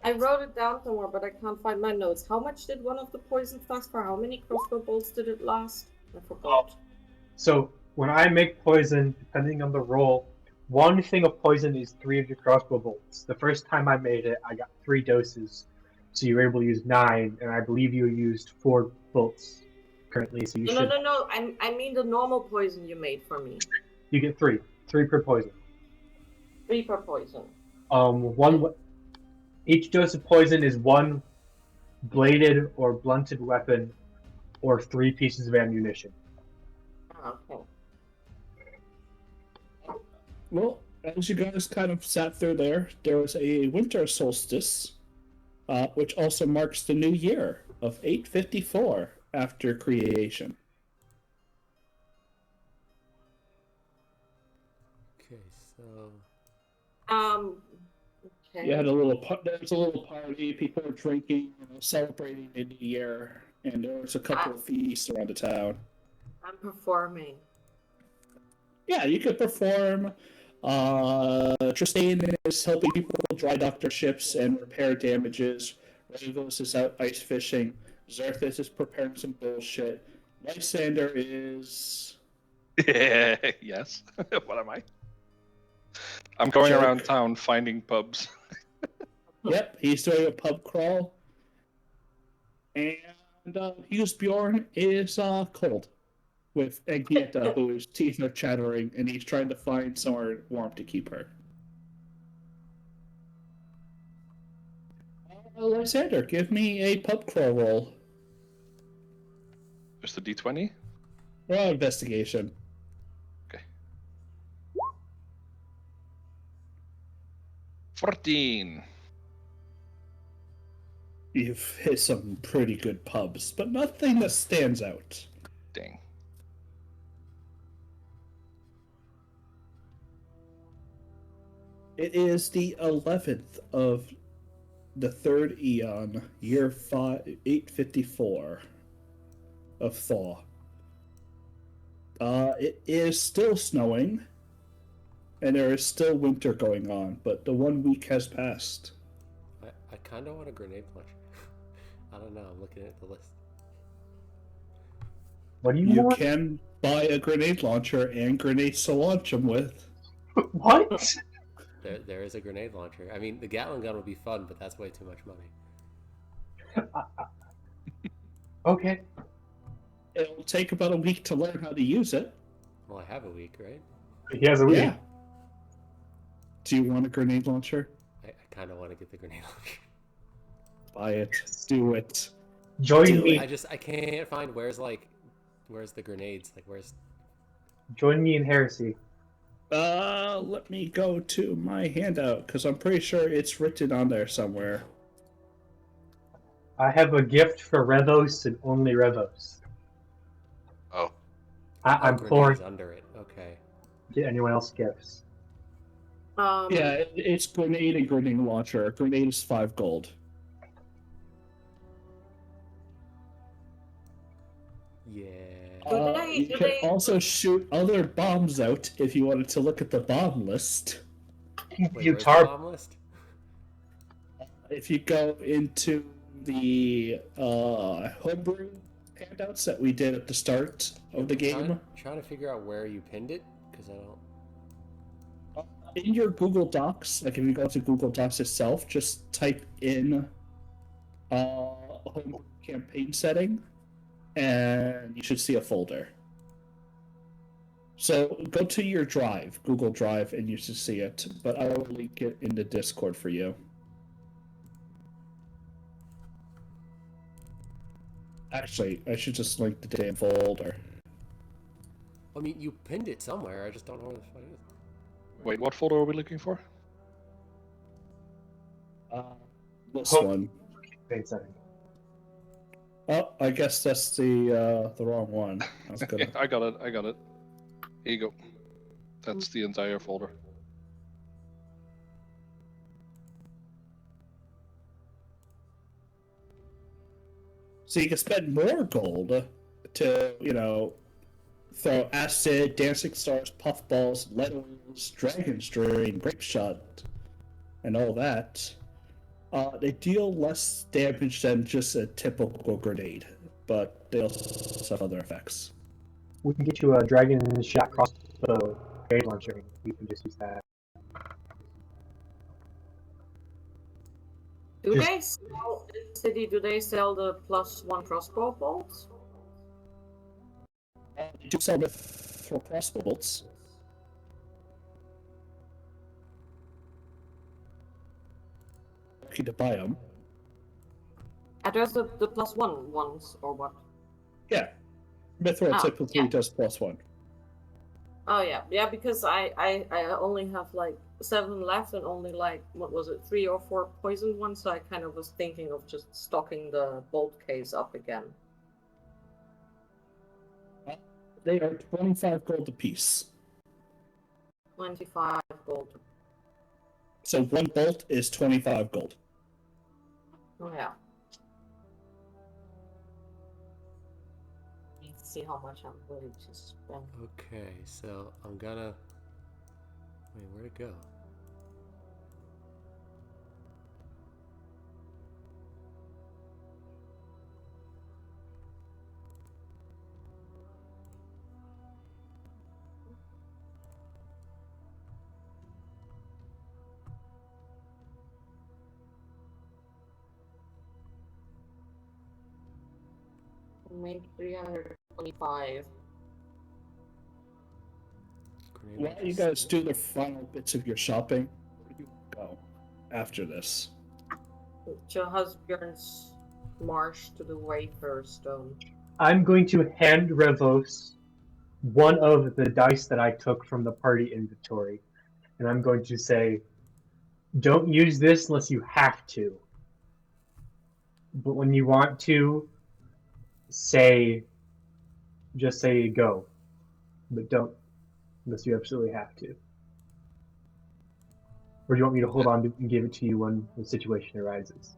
I wrote it down somewhere, but I can't find my notes. How much did one of the poisons last for? How many crossbow bolts did it last? I forgot. So when I make poison, depending on the roll, one thing of poison is 3 of your crossbow bolts. The first time I made it, I got 3 doses, so you were able to use 9, and I believe you used 4 bolts currently. So you should. No. I mean the normal poison you made for me. You get 3 per poison. 3 per poison. Each dose of poison is 1 bladed or blunted weapon, or 3 pieces of ammunition. Okay. Well, as you guys kind of sat through there was a winter solstice, which also marks the new year of 854 after creation. Okay, so Okay. You had there was a little party. People were drinking, celebrating the new year, and there was a couple of feasts around the town. I'm performing. Yeah, you could perform. Tristan is helping people dry dock their ships and repair damages. Ravos is out ice fishing. Zerthus is preparing some bullshit. Lysander is... Yes. What am I? I'm going Joke. around town finding pubs. Yep, he's doing a pub crawl. And Hughes Bjorn is cold. With Agneta, whose teeth are chattering, and he's trying to find somewhere warm to keep her. Lysander, give me a pub crawl roll. Just a D20? Well, investigation. Okay. 14. You've hit some pretty good pubs, but nothing that stands out. Dang. It is the 11th of the 3rd Eon, year 854 of Thaw. It is still snowing, and there is still winter going on, but the 1 week has passed. I kind of want a grenade launcher. I don't know. I'm looking at the list. What do you You want? can buy a grenade launcher and grenades to launch them with. What? There is a grenade launcher. I mean, the Gatling gun would be fun, but that's way too much money. Okay. It'll take about a week to learn how to use it. Well, I have a week, right? He has a week. Yeah. Do you want a grenade launcher? I kind of want to get the grenade launcher. Buy it. Do it. Join me. I can't find where's the grenades? Like, where's... Join me in heresy. Let me go to my handout, because I'm pretty sure it's written on there somewhere. I have a gift for Revos and only Revos. Oh. I'm grenades pouring. under it. Okay. Get anyone else gifts. Yeah, it's grenade and grenade launcher. A grenade is 5 gold. Yeah. You can also shoot other bombs out if you wanted to look at the bomb list. Wait, You where's the tar. bomb list? If you go into the homebrew handouts that we did at the start of the game, Trying to figure out where you pinned it, because I don't... in your Google Docs, like if you go to Google Docs itself, just type in home campaign setting, and you should see a folder. So go to your drive, Google Drive, and you should see it, but I will link it in the Discord for you. Actually, I should just link the damn folder. I mean, you pinned it somewhere. I just don't know where the fuck it is. Wait, what folder are we looking for? This Oh. one. Wait, sorry. Oh, I guess that's the wrong one. I was gonna. I got it. Here you go. That's the entire folder. So you can spend more gold to, throw acid, dancing stars, puffballs, letters, dragon strain, grape shot, and all that. They deal less damage than just a typical grenade, but they also have other effects. We can get you a dragon shot crossbow grenade launcher. You can just use that. Do they sell in the city? Do they sell the +1 crossbow bolts? You do sell with for crossbow bolts. To buy them. Address the +1 ones or what? Yeah, Mithril typically yeah. does +1. Oh yeah, because I only have like 7 left and only like what was it, 3 or 4 poisoned ones. So I kind of was thinking of just stocking the bolt case up again. They are 25 gold apiece. 25 gold. So one bolt is 25 gold. Oh yeah. Let's see how much I'm willing to spend. Okay, so I'm gonna... Wait, where'd it go? Made 325. While you guys do the final bits of your shopping, where do you go after this? To Husbjorn's marsh to the Wayfarer Stone. I'm going to hand Revos one of the dice that I took from the party inventory, and I'm going to say, don't use this unless you have to. But when you want to, just say go. But don't, unless you absolutely have to. Or do you want me to hold on to and give it to you when the situation arises?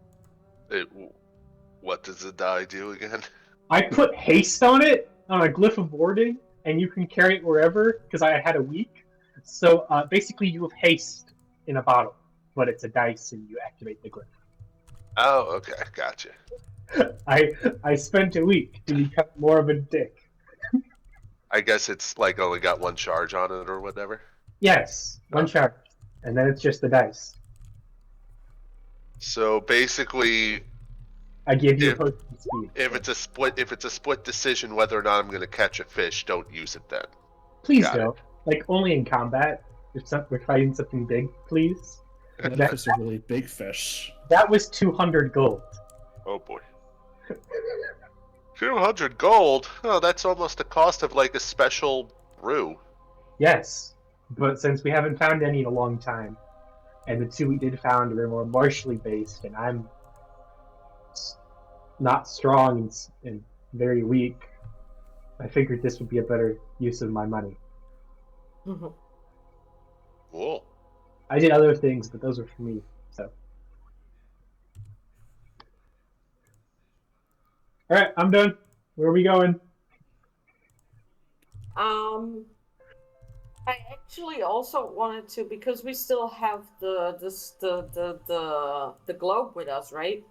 What does the die do again? I put haste on it, on a glyph of warding, and you can carry it wherever, because I had a week. So basically you have haste in a bottle, but it's a dice and you activate the glyph. Oh, okay, gotcha. I spent a week to become more of a dick. I guess it's like only got 1 charge on it or whatever. Yes, 1 charge, and then it's just the dice. So basically, I give you a potion speed. if it's a split decision whether or not I'm going to catch a fish, don't use it then. Please Got don't. Like only in combat. If we're fighting something big, please. That's a really big fish. That was 200 gold. Oh boy. 200 gold? Oh, that's almost the cost of like a special brew. Yes, but since we haven't found any in a long time, and the 2 we did found were more martially based, and I'm not strong and very weak, I figured this would be a better use of my money. Cool. I did other things, but those were for me, so. Alright, I'm done. Where are we going? I actually also wanted to, because we still have the globe with us, right?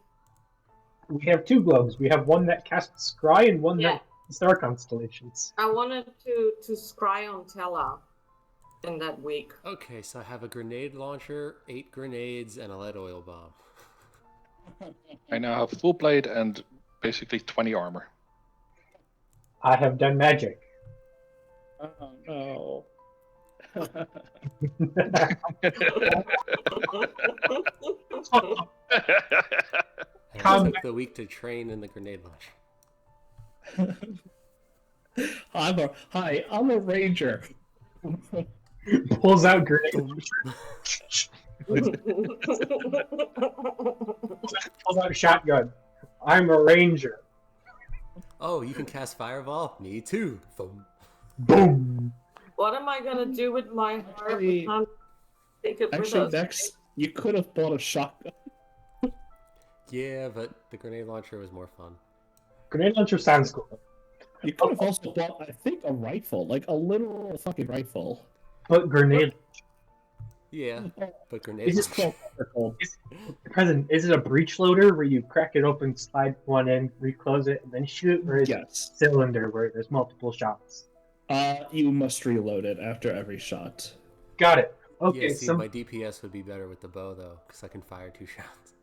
We have 2 globes. We have one that casts scry and one that star constellations. I wanted to scry on Tella in that week. Okay, so I have a grenade launcher, 8 grenades, and a lead oil bomb. I now have full blade and basically 20 armor. I have done magic. Oh no. I took the week to train in the grenade launcher. I'm a ranger. Pulls out grenade. Pulls out shotgun. I'm a ranger. Oh, you can cast Fireball? Me too. Boom. Boom. What am I gonna do with my harp? Actually- Can't take it with Actually, us. next, you could have bought a shotgun. Yeah, but the grenade launcher was more fun. Grenade launcher sounds cool. You could have also bought, I think, a rifle, like a literal fucking rifle. But grenade. Yeah, but grenade Is it launcher. President, is it a breech loader where you crack it open, slide one in, reclose it, and then shoot, or is it Yes. a cylinder where there's multiple shots? You must reload it after every shot. Got it. Okay, Yeah, see, so my DPS would be better with the bow, though, because I can fire 2 shots.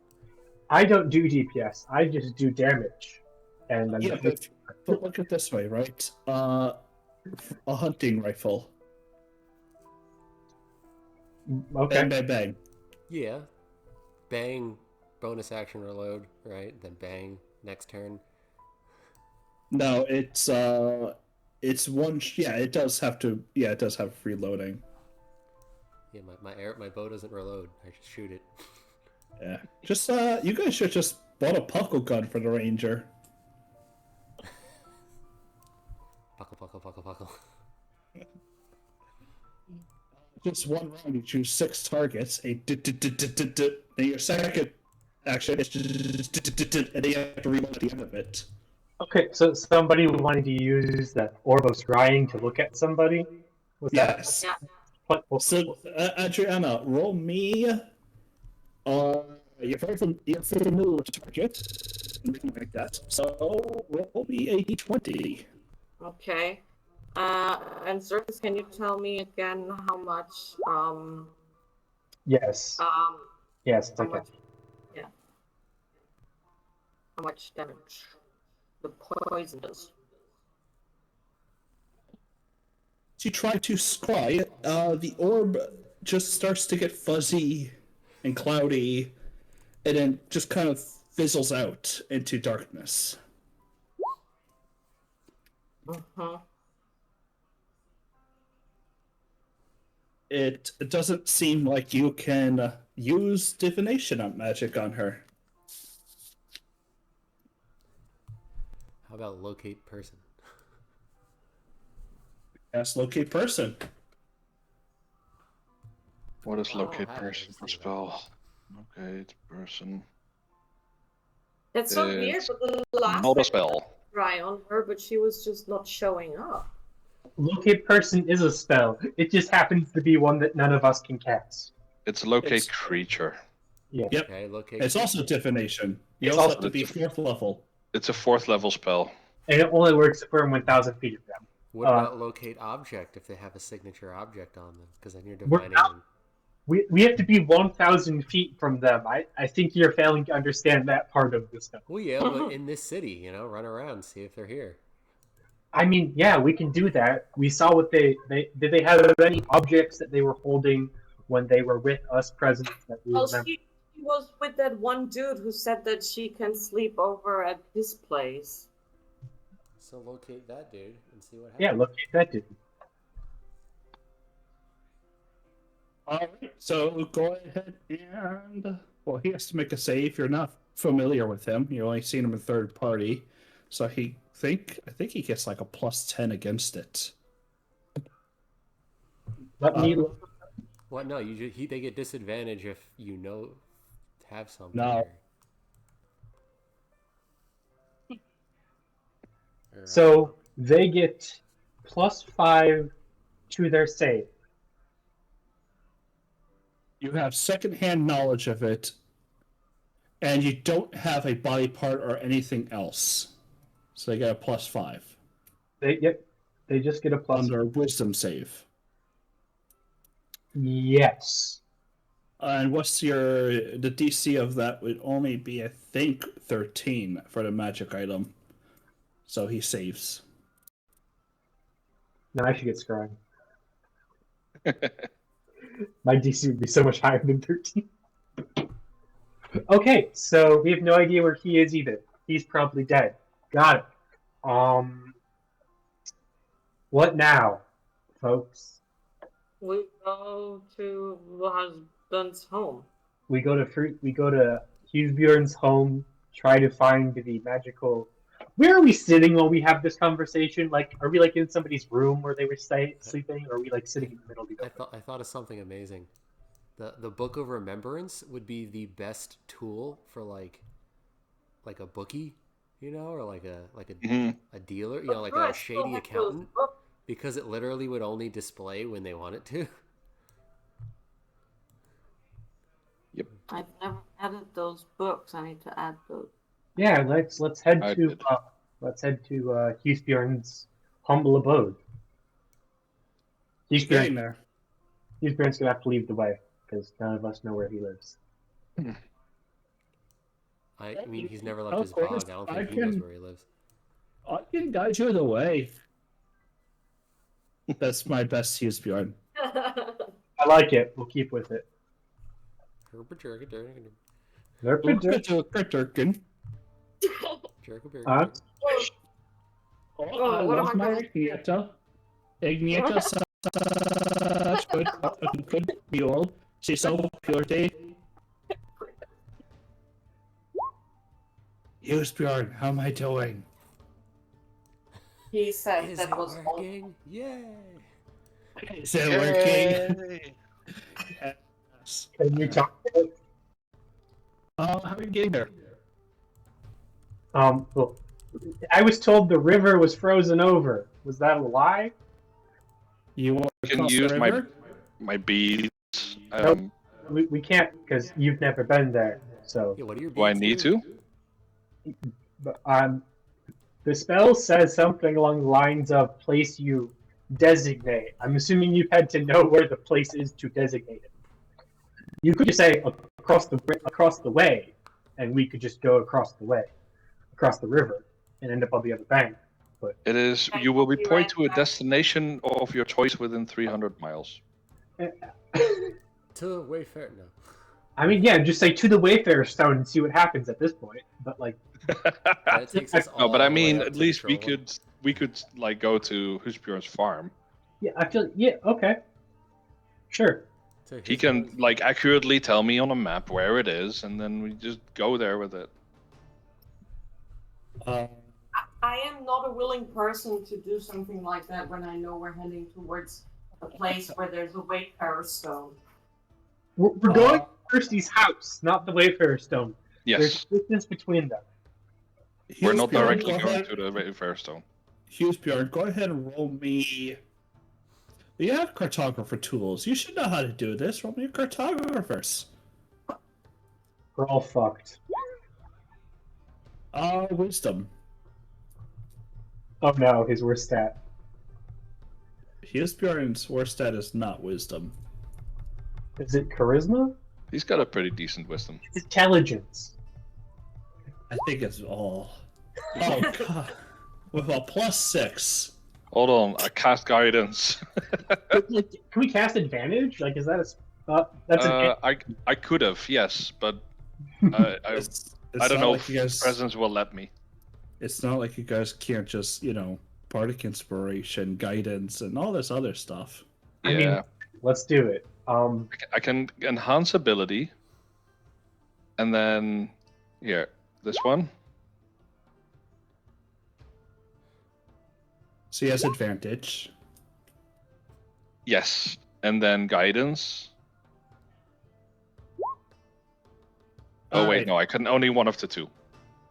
I don't do DPS. I just do damage. And I'm Yeah, but look at it this way, right? A hunting rifle. okay. Bang, bang, bang. Yeah. Bang, bonus action reload, right? Then bang, next turn. No, it's one. Yeah, it does have to. Yeah, it does have reloading. Yeah, my bow doesn't reload. I just shoot it. Yeah, just you guys should just bought a puckle gun for the ranger. Puckle. Just one round, you choose 6 targets. Then your second action is and then you have to reload at the end of it. Okay, so somebody wanted to use the orb of scrying to look at somebody? Was Yes. Yeah. So, Adriana, roll me. You're very familiar with the target, anything like that. So roll me a d20. Okay. And Circus, can you tell me again how much Yes. Yes, how okay. much, yeah, how much damage the poison does? As you try to scry, the orb just starts to get fuzzy and cloudy, and then just kind of fizzles out into darkness. Uh-huh. It doesn't seem like you can use divination magic on her. How about locate person? Yes, locate person. What is locate I person for see that. spell? Locate person. That's so weird, It's but the last not a time I spell. try on her, but she was just not showing up. Locate person is a spell. It just happens to be one that none of us can cast. It's locate It's- creature. Yeah. Yep. Okay, locate. It's also divination. You It's also also have to be 4th level. It's a 4th level spell. And it only works for 1,000 feet of them. What about locate object if they have a signature object on them? Because then you're We're divining not- them. We have to be 1,000 feet from them. I think you're failing to understand that part of the spell. Well, yeah, but in this city, run around, see if they're here. I mean, yeah, we can do that. We saw what did they have any objects that they were holding when they were with us present that we Well, remember? she was with that one dude who said that she can sleep over at his place. So locate that dude and see what happens. Yeah, look at that dude. Alright, so go ahead and... Well, he has to make a save. You're not familiar with him. You only seen him in third party. So I think he gets like a +10 against it. Let me What? No, they get disadvantage if have something. No. So they get +5 to their save. You have secondhand knowledge of it, and you don't have a body part or anything else. So they get a +5 They just get a plus. under a wisdom save. Yes. And what's the DC of that would only be, I think, 13 for the magic item. So he saves. Now I should get scrying. My DC would be so much higher than 13. Okay, so we have no idea where he is either. He's probably dead. Got it. What now, folks? We go to the husband's home. We go to Hughesbjorn's home, try to find the magical. Where are we sitting while we have this conversation? Like, are we like in somebody's room where they were sleeping, or are we like sitting in the middle of the open? I thought of something amazing. The Book of Remembrance would be the best tool for like a bookie, or like a dealer, like a shady accountant, because it literally would only display when they want it to. Yep. I've never added those books. I need to add those. Yeah, let's head to Hughesbjorn's humble abode. Getting there. Hughesbjorn's gonna have to lead the way because none of us know where he lives. I mean, he's never left his bog. I don't think he knows where he lives. I can guide you the way. That's my best Hughesbjorn. I like it. We'll keep with it. I love my Agneta. Agneta such good mule. She's so purity. Hughesbjorn, how am I doing? He said Is that it was working? Yay! Is it working? Yes. Can you talk? How are you getting there? Well, I was told the river was frozen over. Was that a lie? You want I to can cross use the river? my beads. Nope. We can't because you've never been there. So Yeah, what are your Do I beads need do? to? but, the spell says something along the lines of place you designate. I'm assuming you had to know where the place is to designate it. You could just say across the way, and we could just go across the river, and end up on the other bank. But It is. You will be pointed to a destination of your choice within 300 miles. To Wayfair? No. I mean, yeah, just say to the Wayfarer Stone and see what happens at this point. But like, That takes us all No, but I the way mean, up at to least the we Troll could like go to Hughesbjorn's farm. yeah, I feel okay, sure. one. He can like accurately tell me on a map where it is, and then we just go there with it. I am not a willing person to do something like that when I know we're heading towards a place where there's a Wayfarer Stone. We're going to Kirsty's house, not the Wayfarer Stone. There's Yes, distance between them. we're not Hughesbjorn, directly go going ahead. to the Wayfair Stone. Hughesbjorn, go ahead and roll me. You have cartographer tools. You should know how to do this. Roll me your cartographers. We're all fucked. Wisdom. Oh no, his worst stat. Hughesbjorn's worst stat is not wisdom. Is it charisma? He's got a pretty decent wisdom. It's intelligence. I think it's all. Oh god. With a +6. Hold on, I cast guidance. Can we cast advantage? Like, is that that's an I could have, yes, but I It's don't not know like if you guys. presence will let me. It's not like you guys can't just, bardic inspiration, guidance, and all this other stuff. I mean, let's do it. I can enhance ability, and then here, this one. So he has advantage. Yes, and then guidance. Oh wait, no, I can only one of the two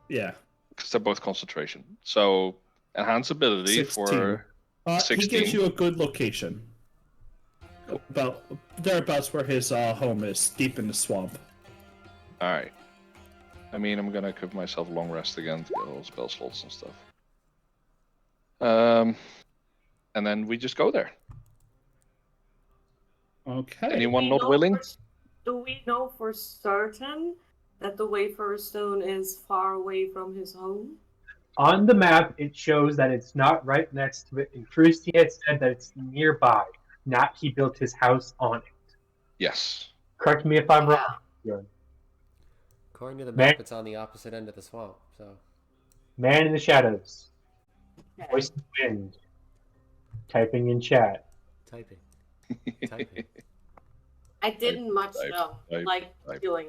Yeah. because they're both concentration. So enhance ability 16. for He 16. gives you a good location. About thereabouts where his home is, deep in the swamp. All right. I mean, I'm gonna give myself a long rest again to get all spell slots and stuff. And then we just go there. Okay. Anyone not willing? Do we know for certain that the Wayfarer Stone is far away from his home? On the map, it shows that it's not right next to it, and Krusty had said that it's nearby, not he built his house on it. Yes. Correct me if I'm wrong, Bjorn. According to the map, it's on the opposite end of the swamp. So Man in the shadows. Okay. Voice of wind. Typing in chat. Typing. Typing. I didn't much type, like type. killing